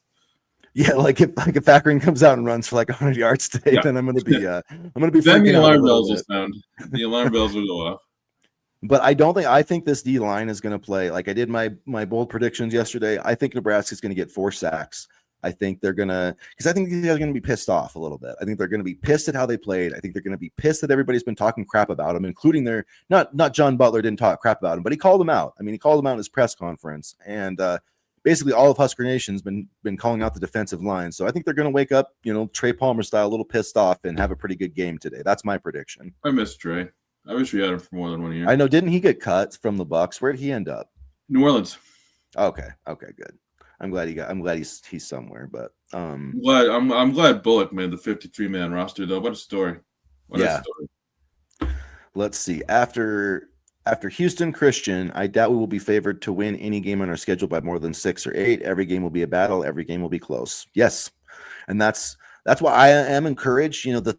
Yeah, like if Akron comes out and runs for like 100 yards today, then I'm gonna be
then
freaking
the alarm
out
bells will sound. The alarm bells will go off.
But I think this D line is going to play like I did my bold predictions yesterday. I think Nebraska's going to get 4 sacks. I think they're going to, because I think these guys are going to be pissed off a little bit. I think they're going to be pissed at how they played. I think they're going to be pissed that everybody's been talking crap about them, including not John Butler didn't talk crap about him, but he called them out. I mean, he called them out in his press conference, and basically all of Husker Nation's been calling out the defensive line. So I think they're going to wake up, Trey Palmer style, a little pissed off and have a pretty good game today. That's my prediction.
I miss Trey. I wish we had him for more than 1 year.
I know. Didn't he get cut from the Bucks? Where did he end up?
New Orleans.
Okay, good. I'm glad he's somewhere, but
I'm glad Bullock made the 53-man roster though. What a story. A story.
Let's see. After Houston Christian, I doubt we will be favored to win any game on our schedule by more than 6 or 8. Every game will be a battle. Every game will be close. Yes. And that's why I am encouraged. The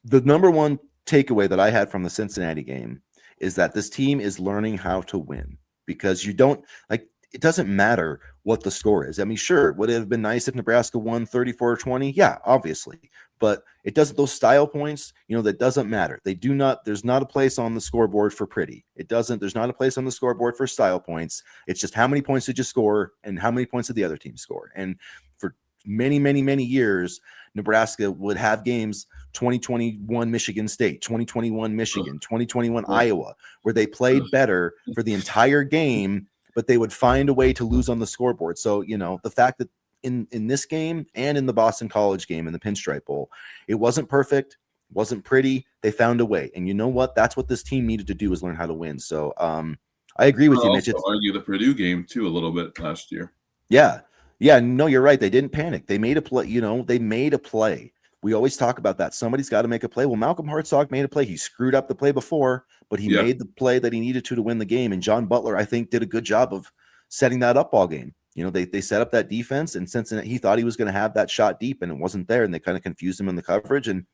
number one takeaway that I had from the Cincinnati game is that this team is learning how to win, because it doesn't matter what the score is. I mean, sure, would it have been nice if Nebraska won 34-20? Yeah, obviously. But it doesn't, those style points, that doesn't matter. There's not a place on the scoreboard for pretty. There's not a place on the scoreboard for style points. It's just how many points did you score and how many points did the other team score. And for many, many, many years, Nebraska would have games 2021 Michigan State, 2021 Michigan, 2021 Iowa, where they played better for the entire game, but they would find a way to lose on the scoreboard. So, the fact that in this game and in the Boston College game in the Pinstripe Bowl, it wasn't perfect, wasn't pretty. They found a way. And you know what? That's what this team needed to do, is learn how to win. So I agree with you, Mitch.
I'll argue the Purdue game too a little bit last year.
Yeah. Yeah, no, you're right. They didn't panic. They made a play, they made a play. We always talk about that. Somebody's got to make a play. Well, Malcolm Hartzog made a play. He screwed up the play before, but he made the play that he needed to win the game. And John Butler, I think, did a good job of setting that up all game. They set up that defense, and Cincinnati, he thought he was going to have that shot deep, and it wasn't there, and they kind of confused him in the coverage. And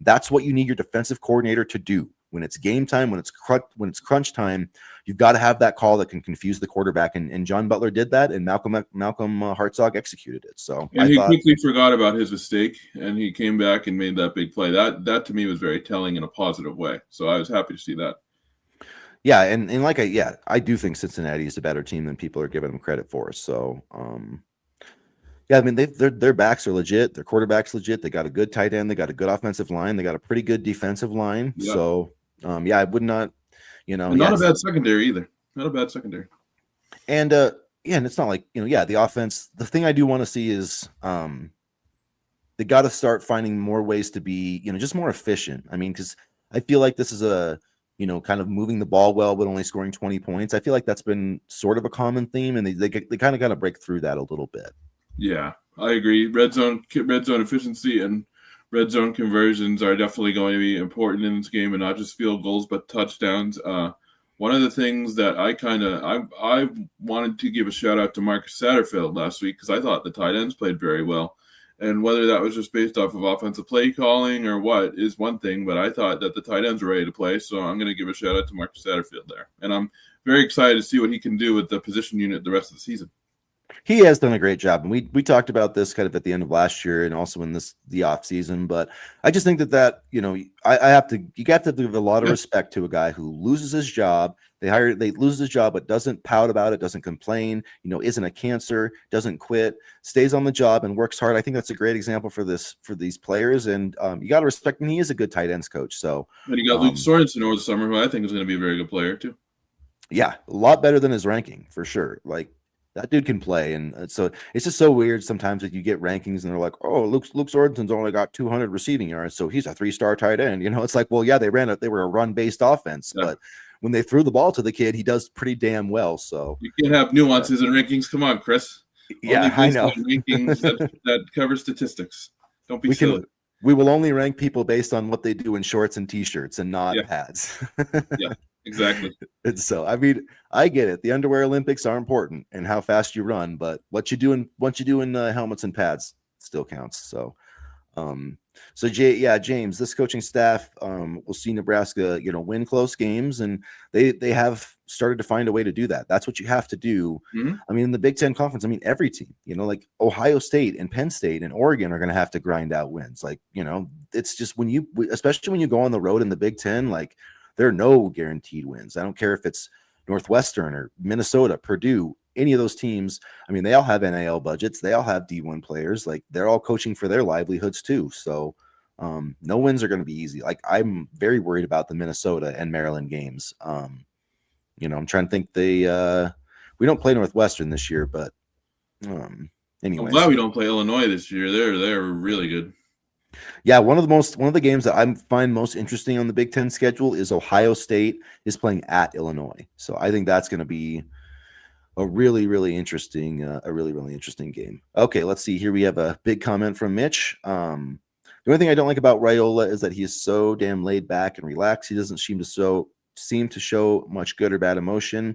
that's what you need your defensive coordinator to do. When it's game time, when it's crunch time, you've got to have that call that can confuse the quarterback. And John Butler did that, and Malcolm Hartzog executed it. So
he quickly forgot about his mistake, and he came back and made that big play. That to me was very telling in a positive way. So I was happy to see that.
Yeah, and I do think Cincinnati is a better team than people are giving them credit for. So Yeah, I mean their backs are legit. Their quarterback's legit. They got a good tight end. They got a good offensive line. They got a pretty good defensive line.
Yeah,
So, yeah, I would not,
and
yeah,
not a bad secondary either. Not a bad secondary.
and yeah, and it's not like yeah, the offense. The thing I do want to see is they got to start finding more ways to be just more efficient. I mean, because I feel like this is a kind of moving the ball well, but only scoring 20 points. I feel like that's been sort of a common theme, and they kind of got to break through that a little bit.
Yeah, I agree. Red zone efficiency and red zone conversions are definitely going to be important in this game, and not just field goals but touchdowns. One of the things that I wanted to give a shout out to Marcus Satterfield last week, because I thought the tight ends played very well, and whether that was just based off of offensive play calling or what is one thing, but I thought that the tight ends were ready to play, so I'm going to give a shout out to Marcus Satterfield there, and I'm very excited to see what he can do with the position unit the rest of the season.
He has done a great job, and we talked about this kind of at the end of last year and also in the off season. But I just think that I have to you got to give a lot of respect to a guy who loses his job. They lose his job, but doesn't pout about it, doesn't complain. Isn't a cancer, doesn't quit, stays on the job and works hard. I think that's a great example for these players, and you got to respect him. He is a good tight ends coach. So
and you got Luke Sorensen over the summer, who I think is going to be a very good player too.
Yeah, a lot better than his ranking for sure. Like that dude can play, and so it's just so weird sometimes that you get rankings and they're like, "Oh, Luke Sorensen's only got 200 receiving yards, so he's a 3-star tight end." It's like, well, yeah, they were a run-based offense, but when they threw the ball to the kid, he does pretty damn well. So
you can't have nuances in rankings. Come on, Chris.
Yeah, I know.
Rankings that cover statistics. Don't be silly.
We will only rank people based on what they do in shorts and t-shirts and not pads.
Yeah. Exactly.
And so, I mean, I get it. The underwear Olympics are important and how fast you run, but what you do in helmets and pads still counts. So, James, this coaching staff will see Nebraska, win close games, and they have started to find a way to do that. That's what you have to do.
Mm-hmm.
I mean, in the Big Ten Conference, I mean, every team, like Ohio State and Penn State and Oregon are going to have to grind out wins. Like, it's just especially when you go on the road in the Big Ten, like there are no guaranteed wins. I don't care if it's Northwestern or Minnesota, Purdue, any of those teams. I mean, they all have NIL budgets. They all have D1 players. Like they're all coaching for their livelihoods too. So no wins are going to be easy. Like I'm very worried about the Minnesota and Maryland games. I'm trying to think we don't play Northwestern this year, but anyway.
I'm glad we don't play Illinois this year. They're really good.
Yeah, one of the games that I find most interesting on the Big Ten schedule is Ohio State is playing at Illinois. So I think that's going to be a really, really interesting game. Okay, let's see. Here we have a big comment from Mitch. The only thing I don't like about Raiola is that he is so damn laid back and relaxed. He doesn't seem to show much good or bad emotion.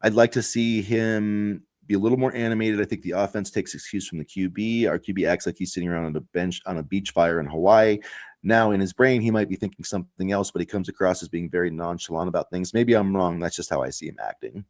I'd like to see him be a little more animated. I think the offense takes excuse from the QB. Our QB acts like he's sitting around on the bench on a beach fire in Hawaii. Now in his brain, he might be thinking something else, but he comes across as being very nonchalant about things. Maybe I'm wrong. That's just how I see him acting.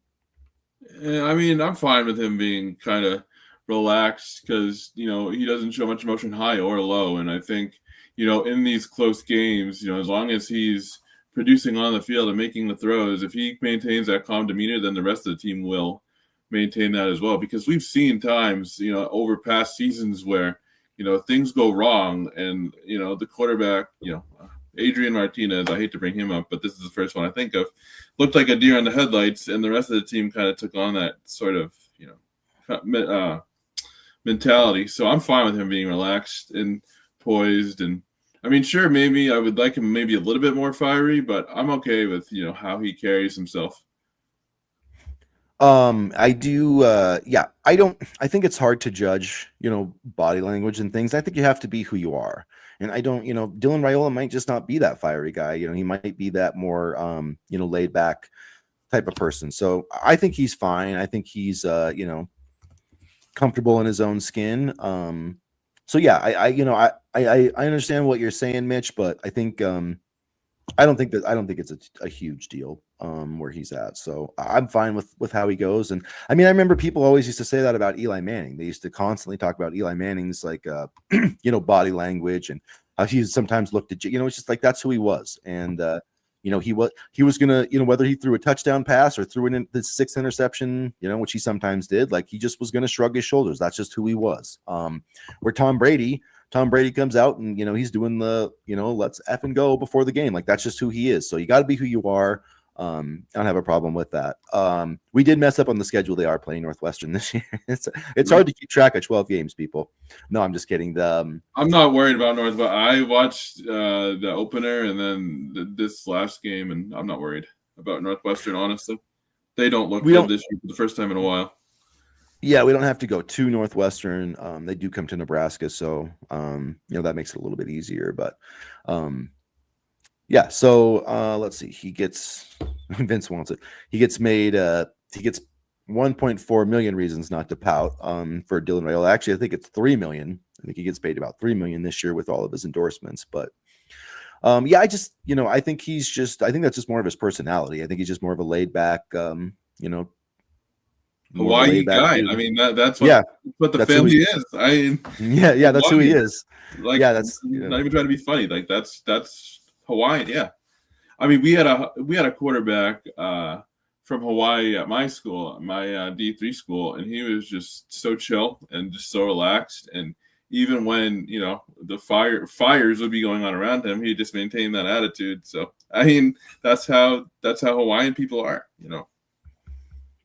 I mean, I'm fine with him being kind of relaxed because, he doesn't show much emotion high or low. And I think, in these close games, as long as he's producing on the field and making the throws, if he maintains that calm demeanor, then the rest of the team will maintain that as well. Because we've seen times, over past seasons where, things go wrong and, the quarterback, Adrian Martinez, I hate to bring him up, but this is the first one I think of, looked like a deer in the headlights, and the rest of the team kind of took on that sort of, mentality. So I'm fine with him being relaxed and poised. And I mean, sure, maybe I would like him maybe a little bit more fiery, but I'm okay with, how he carries himself.
I do. I think it's hard to judge, body language and things. I think you have to be who you are. And I don't, Dylan Raiola might just not be that fiery guy. He might be that more, laid back type of person. So I think he's fine. I think he's, comfortable in his own skin. So yeah, I understand what you're saying, Mitch, but I think, I don't think it's a huge deal where he's at. So I'm fine with how he goes. And I mean, I remember people always used to say that about Eli Manning. They used to constantly talk about Eli Manning's like body language and how he sometimes looked at it's just like that's who he was. And he was gonna, whether he threw a touchdown pass or threw in the 6th interception, which he sometimes did, like he just was gonna shrug his shoulders. That's just who he was. Where Tom Brady comes out and he's doing the let's effing go before the game. Like that's just who he is. So you got to be who you are. I don't have a problem with that. We did mess up on the schedule. They are playing Northwestern this year. It's hard to keep track of 12 games, people. No, I'm just kidding.
I'm not worried about Northwestern. I watched the opener and then this last game, and I'm not worried about Northwestern, honestly. They don't look good this year for the first time in a while.
Yeah, we don't have to go to Northwestern. They do come to Nebraska, so that makes it a little bit easier. But yeah, so let's see. Vince wants it. He gets 1.4 million reasons not to pout for Dylan Raiola. Actually, I think it's 3 million. I think he gets paid about 3 million this year with all of his endorsements. But yeah, I think that's just more of his personality. I think he's just more of a laid back,
Hawaii guy. Dude. I mean, that's what the family is.
That's who he is.
Like, yeah, that's not even trying to be funny. Like that's Hawaiian. Yeah, I mean, we had a quarterback from Hawaii at my school, my D3 school, and he was just so chill and just so relaxed. And even when the fires would be going on around him, he just maintained that attitude. So I mean, that's how Hawaiian people are.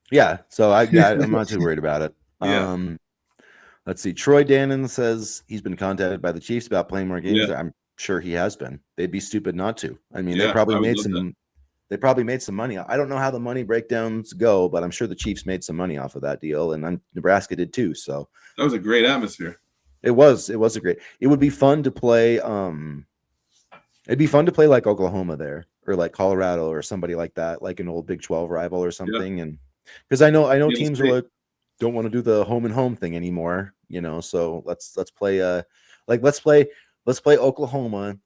Yeah, so I'm not too worried about it.
Yeah.
Let's see. Troy Dannon says he's been contacted by the Chiefs about playing more games.
Yeah.
I'm sure he has been. They'd be stupid not to. I mean,
Yeah,
they probably made some. They probably made some money. I don't know how the money breakdowns go, but I'm sure the Chiefs made some money off of that deal, and Nebraska did too. So
that was a great atmosphere.
It was a great. It would be fun to play. It'd be fun to play like Oklahoma there, or like Colorado, or somebody like that, like an old Big 12 rival or something, and. Because I know teams are like don't want to do the home and home thing anymore, So let's play let's play Oklahoma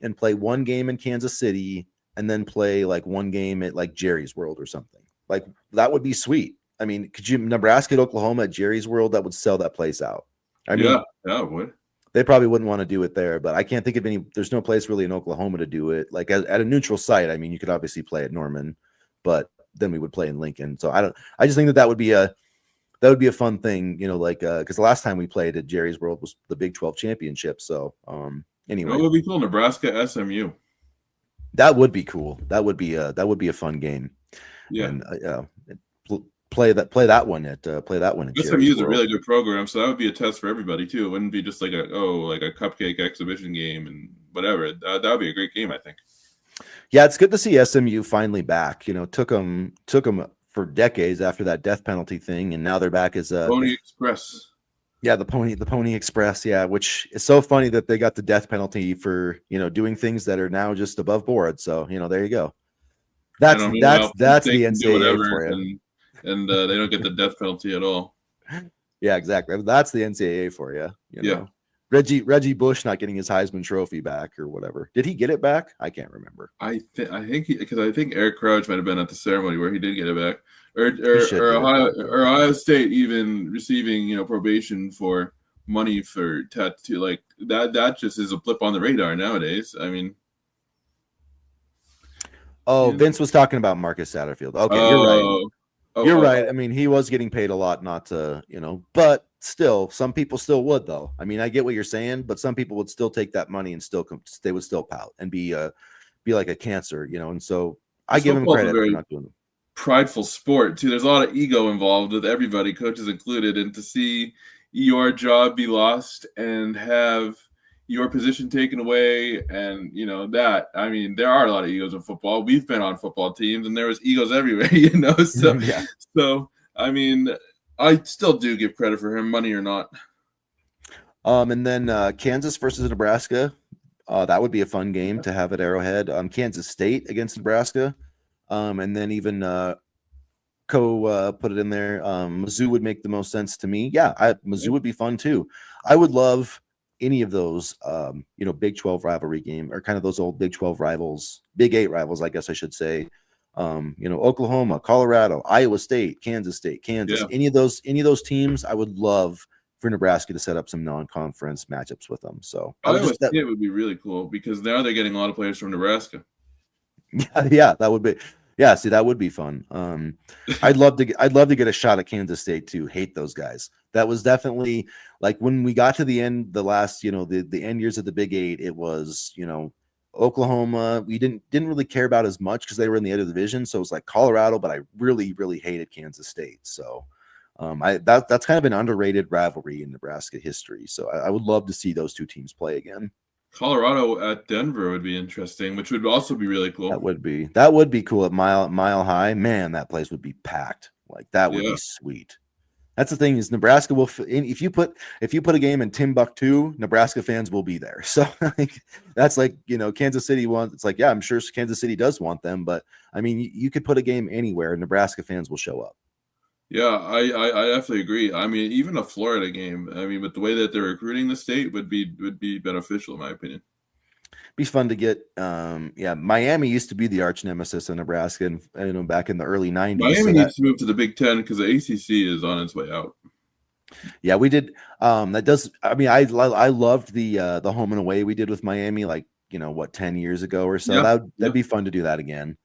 and play one game in Kansas City and then play like one game at like Jerry's World or something. Like that would be sweet. I mean, could you Nebraska at Oklahoma at Jerry's World? That would sell that place out. I mean,
yeah, it would.
They probably wouldn't want to do it there, but I can't think of any. There's no place really in Oklahoma to do it. Like at a neutral site. I mean, you could obviously play at Norman, but then we would play in Lincoln. So I just think that would be a fun thing, because the last time we played at Jerry's World was the Big 12 championship. So anyway,
that would be cool. Nebraska SMU.
That would be cool. That would be a fun game.
Yeah.
And play that one at
SMU is a really good program, so that would be a test for everybody too. It wouldn't be just like a cupcake exhibition game and whatever. That would be a great game, I think.
Yeah, it's good to see SMU finally back. Took them for decades after that death penalty thing, and now they're back as a
Pony Express.
Yeah, the Pony Express. Yeah, which is so funny that they got the death penalty for doing things that are now just above board. So there you go. That's the NCAA for you.
And they don't get the death penalty at all.
Yeah, exactly. That's the NCAA for you. Yeah. Reggie Bush not getting his Heisman Trophy back or whatever. Did he get it back? I can't remember.
I think Eric Crouch might have been at the ceremony where he did get it back, or Ohio State even receiving probation for money for tattoo like that. That just is a blip on the radar nowadays. I mean,
Vince was talking about Marcus Satterfield. Okay, you're right. You're right. I mean, he was getting paid a lot not to, but still, some people still would, though. I mean, I get what you're saying, but some people would still take that money and they would still pout and be like a cancer, and so I give him credit for not doing it.
Prideful sport, too. There's a lot of ego involved with everybody, coaches included, and to see your job be lost and have your position taken away and that, I mean, there are a lot of egos in football. We've been on football teams and there was egos everywhere, so
yeah.
So I mean, I still do give credit for him, money or not.
And then Kansas versus Nebraska, that would be a fun game to have at Arrowhead. Kansas State against Nebraska, and then even put it in there. Mizzou would make the most sense to me. Yeah, Mizzou would be fun too. I would love any of those, Big 12 rivalry game or kind of those old Big 12 rivals, Big 8 rivals, I guess I should say. Oklahoma, Colorado, Iowa State, Kansas.
Yeah.
Any of those teams, I would love for Nebraska to set up some non-conference matchups with them. So
Iowa State would be really cool because now they're getting a lot of players from Nebraska.
Yeah, that would be. Yeah, see, that would be fun. I'd love to get a shot at Kansas State too. Hate those guys. That was definitely like when we got to the end, the last, the end years of the Big Eight. It was, Oklahoma. We didn't really care about as much because they were in the other division. So it was like Colorado, but I really, really hated Kansas State. So that's kind of an underrated rivalry in Nebraska history. So I would love to see those two teams play again.
Colorado at Denver would be interesting, which would also be really cool.
That would be cool at Mile High. Man, that place would be packed. Like that would be sweet. That's the thing is Nebraska will if you put a game in Timbuktu, Nebraska fans will be there. So like, that's like Kansas City wants. It's like I'm sure Kansas City does want them, but I mean you could put a game anywhere, Nebraska fans will show up.
Yeah, I definitely agree. I mean, even a Florida game. I mean, with the way that they're recruiting the state would be beneficial in my opinion.
Be fun to get. Miami used to be the arch nemesis of Nebraska, and back in the early '90s.
Miami needs to move to the Big Ten because the ACC is on its way out.
Yeah, we did. That does. I mean, I loved the home and away we did with Miami, like 10 years ago or so.
Yeah,
That'd be fun to do that again.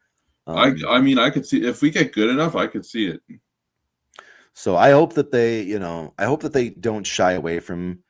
I mean, I could see if we get good enough, I could see it.
So I hope that they don't shy away from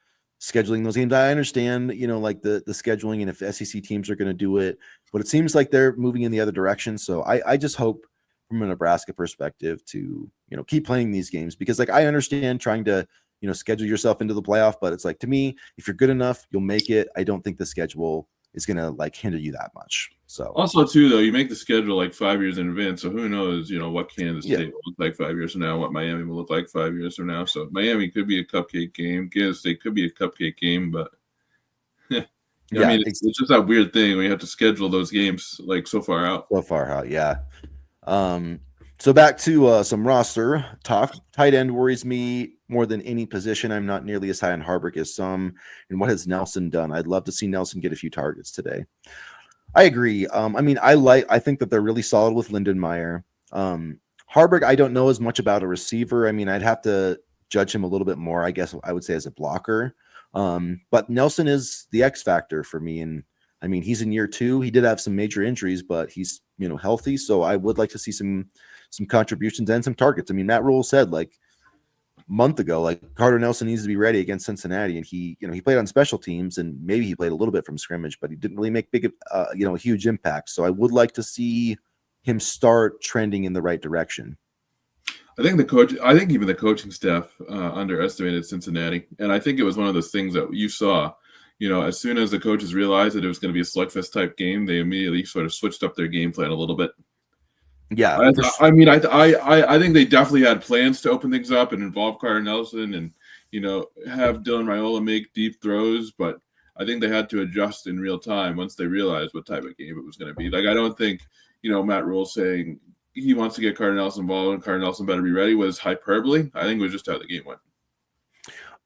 scheduling those games. I understand, like the scheduling and if SEC teams are going to do it, but it seems like they're moving in the other direction. So I just hope from a Nebraska perspective to, keep playing these games because like I understand trying to, schedule yourself into the playoff, but it's like to me, if you're good enough, you'll make it. I don't think the schedule is going to like hinder you that much. So
also too, though, you make the schedule like 5 years in advance. So who knows, what Kansas State will look like 5 years from now, what Miami will look like 5 years from now. So Miami could be a cupcake game. Kansas State could be a cupcake game, but I mean, it's just that weird thing when you have to schedule those games like so far out.
Yeah. So back to some roster talk. Tight end worries me more than any position. I'm not nearly as high on Harburg as some. And what has Nelson done? I'd love to see Nelson get a few targets today. I agree. I mean, I think that they're really solid with Lindenmeyer. Harburg, I don't know as much about a receiver. I mean, I'd have to judge him a little bit more, I guess I would say, as a blocker. But Nelson is the X factor for me. And I mean, he's in year 2. He did have some major injuries, but he's, healthy. So I would like to see some contributions and some targets. I mean, Matt Rule said like a month ago, like Carter Nelson needs to be ready against Cincinnati. And he played on special teams and maybe he played a little bit from scrimmage, but he didn't really make big, a huge impact. So I would like to see him start trending in the right direction.
I think even the coaching staff underestimated Cincinnati. And I think it was one of those things that you saw, as soon as the coaches realized that it was going to be a slugfest type game, they immediately sort of switched up their game plan a little bit.
Yeah.
I mean, I think they definitely had plans to open things up and involve Carter Nelson and, have Dylan Raiola make deep throws, but I think they had to adjust in real time once they realized what type of game it was going to be. Like, I don't think, Matt Rule saying he wants to get Carter Nelson involved and Carter Nelson better be ready was hyperbole. I think it was just how the game went.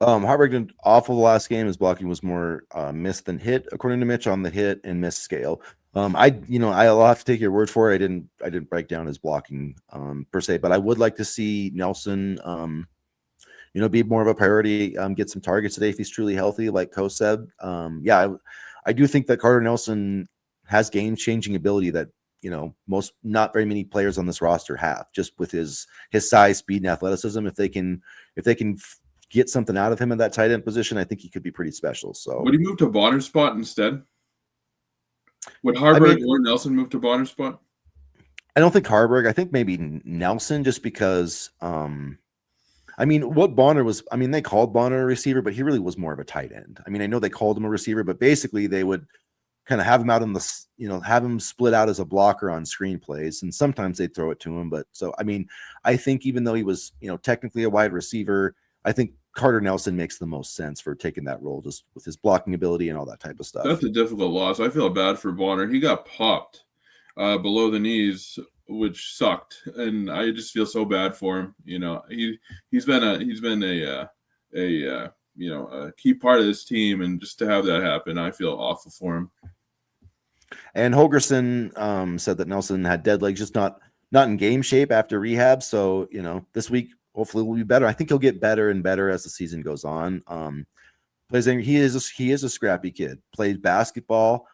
Harburg did awful the last game. His blocking was more miss than hit, according to Mitch, on the hit and miss scale. I'll have to take your word for it. I didn't break down his blocking per se, but I would like to see Nelson, be more of a priority. Get some targets today if he's truly healthy, like Ko said. I do think that Carter Nelson has game-changing ability that not very many players on this roster have. Just with his size, speed, and athleticism, if they can get something out of him in that tight end position, I think he could be pretty special. So
would he move to Bonner's spot instead? Would Harburg or Nelson move to Bonner's spot?
I don't think Harburg. I think maybe Nelson, just because what Bonner was, they called Bonner a receiver, but he really was more of a tight end. I mean, I know they called him a receiver, but basically they would kind of have him out in the, have him split out as a blocker on screen plays. And sometimes they'd throw it to him. But so, I think even though he was, technically a wide receiver, I think Carter Nelson makes the most sense for taking that role, just with his blocking ability and all that type of stuff.
That's a difficult loss. I feel bad for Bonner. He got popped below the knees, which sucked, and I just feel so bad for him. He's been a key part of this team, and just to have that happen, I feel awful for him.
And Holgerson said that Nelson had dead legs, just not in game shape after rehab. So this week hopefully will be better. I think he'll get better and better as the season goes on. He is a scrappy kid. Played basketball.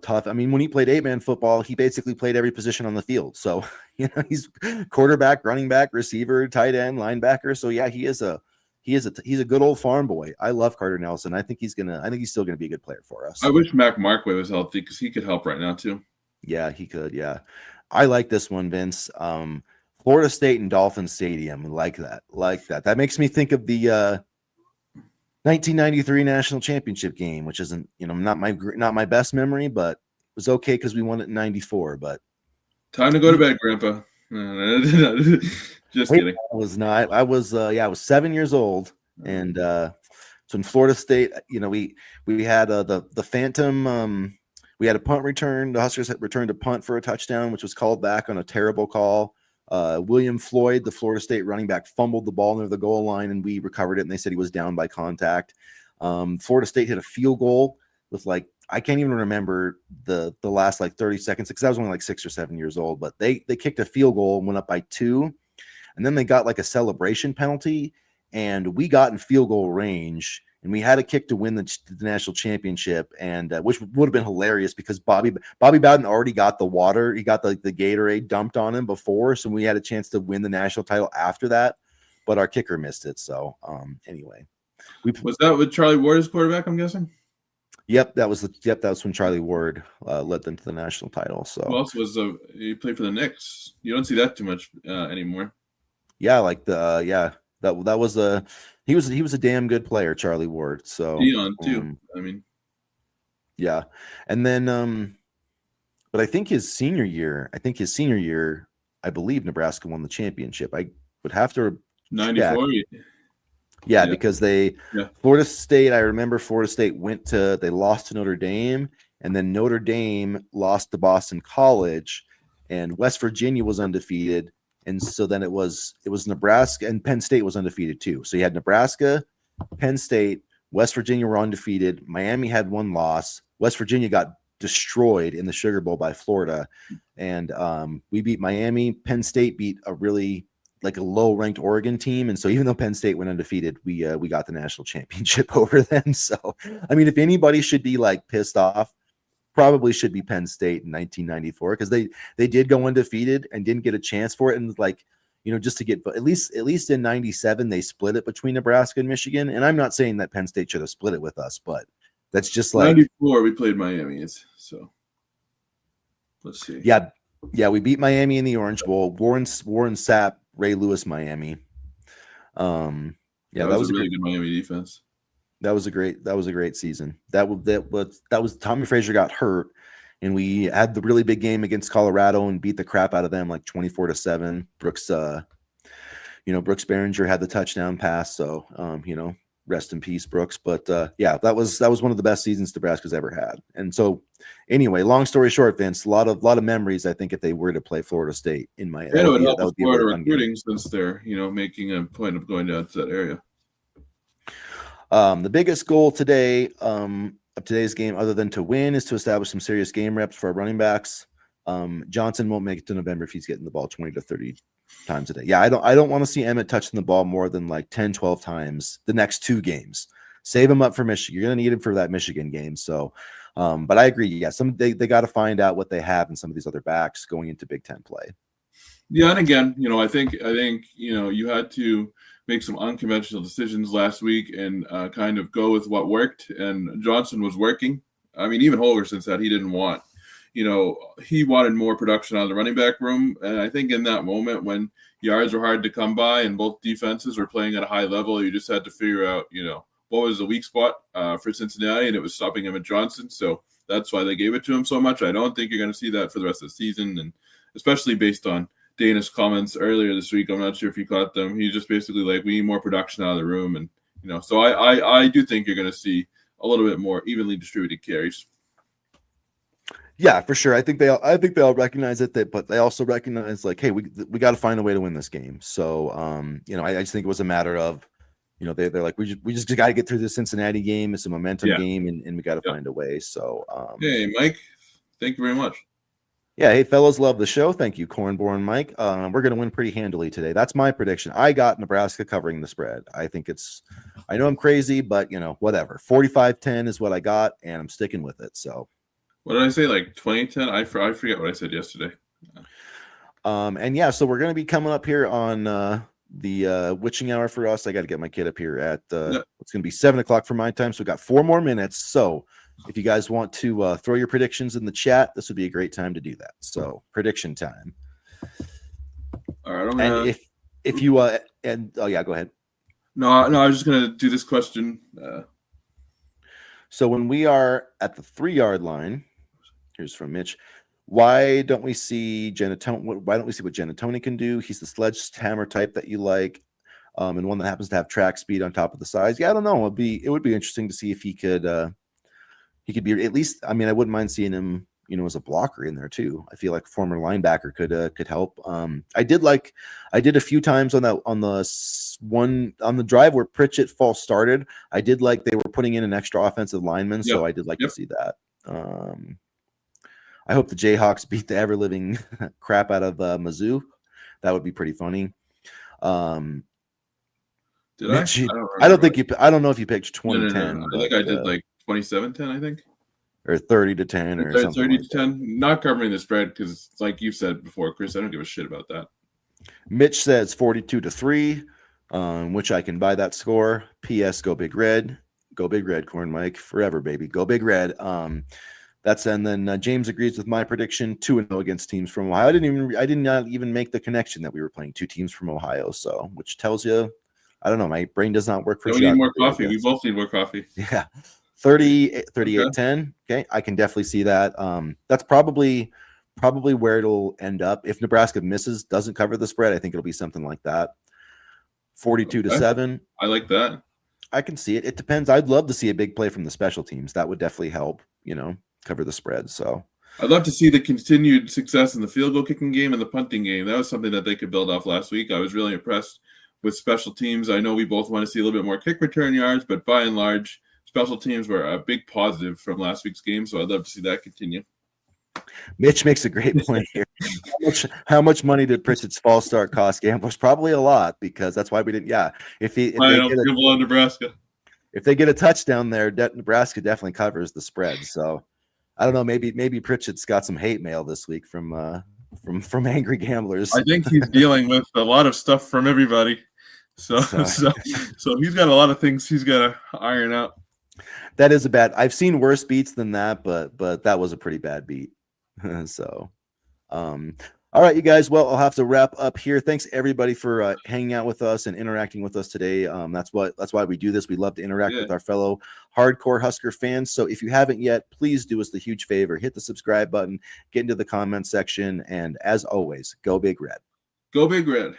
tough. I mean, when he played 8-man football, he basically played every position on the field. So, he's quarterback, running back, receiver, tight end, linebacker. So yeah, he's a good old farm boy. I love Carter Nelson. I think he's still gonna be a good player for us.
I wish Mac Markway was healthy because he could help right now too.
Yeah, he could. Yeah, I like this one, Vince. Florida State and Dolphin Stadium, like that. That makes me think of the 1993 national championship game, which isn't, not my best memory, but it was okay because we won it in 94. But
time to go to bed, Grandpa. Just kidding.
I was not. I was 7 years old, and so in Florida State, we had the Phantom. We had a punt return. The Huskers had returned a punt for a touchdown, which was called back on a terrible call. William Floyd, the Florida State running back, fumbled the ball near the goal line, and we recovered it, and they said he was down by contact. Florida State hit a field goal with I can't even remember the last 30 seconds because I was only 6 or 7 years old, but they kicked a field goal and went up by 2, and then they got a celebration penalty, and we got in field goal range, and we had a kick to win the national championship, and which would have been hilarious because Bobby Bowden already got the water. He got the Gatorade dumped on him before, so we had a chance to win the national title after that, but our kicker missed it. So anyway.
Was that with Charlie Ward as quarterback, I'm guessing?
Yep, that was when Charlie Ward led them to the national title. So
who else was he played for the Knicks? You don't see that too much anymore.
Yeah, that was he was a damn good player, Charlie Ward. So
Dion too.
Yeah. And then but I think his senior year, I believe Nebraska won the championship. I would have to
94.
Yeah, because Florida State, I remember Florida State they lost to Notre Dame, and then Notre Dame lost to Boston College, and West Virginia was undefeated. And so then it was Nebraska, and Penn State was undefeated too. So you had Nebraska, Penn State, West Virginia were undefeated. Miami had one loss. West Virginia got destroyed in the Sugar Bowl by Florida. And we beat Miami. Penn State beat a really a low-ranked Oregon team. And so even though Penn State went undefeated, we got the national championship over them. So, I mean, if anybody should be pissed off, probably should be Penn State in 1994 because they did go undefeated and didn't get a chance for it, and just to get at least in 97 they split it between Nebraska and Michigan. And I'm not saying that Penn State should have split it with us, but that's just
94 we played Miami. So let's see.
Yeah, we beat Miami in the Orange Bowl. Warren Sapp, Ray Lewis, Miami. That was a
really good Miami defense.
That was a great season. That was Tommy Frazier got hurt, and we had the really big game against Colorado and beat the crap out of them 24-7. Brooks Behringer had the touchdown pass, so rest in peace, Brooks. But that was one of the best seasons Nebraska's ever had. And so anyway, long story short, Vince, a lot of memories. I think if they were to play Florida State in Miami,
that would help Florida recruiting since they're making a point of going down to that area.
The biggest goal today of today's game, other than to win, is to establish some serious game reps for our running backs. Johnson won't make it to November if he's getting the ball 20 to 30 times a day. Yeah, I don't want to see Emmett touching the ball more than 10, 12 times the next 2 games. Save him up for Michigan. You're going to need him for that Michigan game. So, but I agree. Yeah, they got to find out what they have in some of these other backs going into Big Ten play.
Yeah, and again, I think you had to make some unconventional decisions last week and kind of go with what worked. And Johnson was working. I mean, even Holgerson said he didn't want. He wanted more production out of the running back room. And I think in that moment when yards were hard to come by and both defenses were playing at a high level, you just had to figure out, what was the weak spot for Cincinnati, and it was stopping Emmett Johnson. So that's why they gave it to him so much. I don't think you're going to see that for the rest of the season, and especially based on Dana's comments earlier this week. I'm not sure if you caught them. He's just basically we need more production out of the room. And, so I do think you're going to see a little bit more evenly distributed carries.
Yeah, for sure. I think they all recognize it, but they also recognize hey, we got to find a way to win this game. So, I just think it was a matter of, they're we just got to get through the Cincinnati game. It's a momentum game, and we got to find a way. So,
hey, Mike, thank you very much.
Yeah, hey, fellas, love the show. Thank you, Cornborn Mike. We're going to win pretty handily today. That's my prediction. I got Nebraska covering the spread. I know I'm crazy, but, whatever. 45-10 is what I got, and I'm sticking with it. So,
What did I say? Like 2010? I forget what I said yesterday.
And yeah, so we're going to be coming up here on the witching hour for us. I got to get my kid up here at it's going to be 7:00 for my time. So we got 4 more minutes. So if you guys want to throw your predictions in the chat, this would be a great time to do that. So prediction time.
All right.
And if you oh yeah, go ahead.
No, I was just gonna do this question.
So when we are at the 3-yard line, here's from Mitch. Why don't we see Genatoni? Why don't we see what Genatoni can do? He's the sledgehammer type that you like, and one that happens to have track speed on top of the size. Yeah, I don't know. It would be interesting to see if he could be at least. I mean, I wouldn't mind seeing him, as a blocker in there too. I feel like a former linebacker could help. I did a few times on the drive where Pritchett false started. I did like they were putting in an extra offensive lineman, so I did like to see that. I hope the Jayhawks beat the ever living crap out of Mizzou. That would be pretty funny.
Did
Mitch,
I?
I don't know if you picked 2010.
No. I think I did like 27-10. I think.
Or 30-10 or something
30
like
to 10. Not covering the spread because, like you said before, Chris, I don't give a shit about that.
Mitch says 42-3, which I can buy that score. P.S. Go Big Red. Go Big Red, Corn Mike. Forever, baby. Go Big Red. And then James agrees with my prediction, 2-0 against teams from Ohio. I did not even make the connection that we were playing 2 teams from Ohio. So, which tells you, I don't know, my brain does not work for
we need more coffee. We both need more coffee.
Yeah. 38-10. Okay. I can definitely see that. That's probably where it'll end up. If Nebraska doesn't cover the spread, I think it'll be something like that. 42-7.
I like that.
I can see it. It depends. I'd love to see a big play from the special teams. That would definitely help, cover the spread. So
I'd love to see the continued success in the field goal kicking game and the punting game. That was something that they could build off last week. I was really impressed with special teams. I know we both want to see a little bit more kick return yards, but by and large, special teams were a big positive from last week's game, so I'd love to see that continue.
Mitch makes a great point here. How much money did Pritchett's false start cost gamblers? Probably a lot, because that's why we didn't. Yeah, if they
Nebraska.
If they get a touchdown there, Nebraska definitely covers the spread. So I don't know. Maybe Pritchett's got some hate mail this week from angry gamblers.
I think he's dealing with a lot of stuff from everybody. So he's got a lot of things he's got to iron out.
That is a bad. I've seen worse beats than that, but that was a pretty bad beat. So, all right, you guys. Well, I'll have to wrap up here. Thanks everybody for hanging out with us and interacting with us today. That's why we do this. We love to interact with our fellow hardcore Husker fans. So if you haven't yet, please do us the huge favor. Hit the subscribe button, get into the comment section, and as always, go Big Red.
Go Big Red.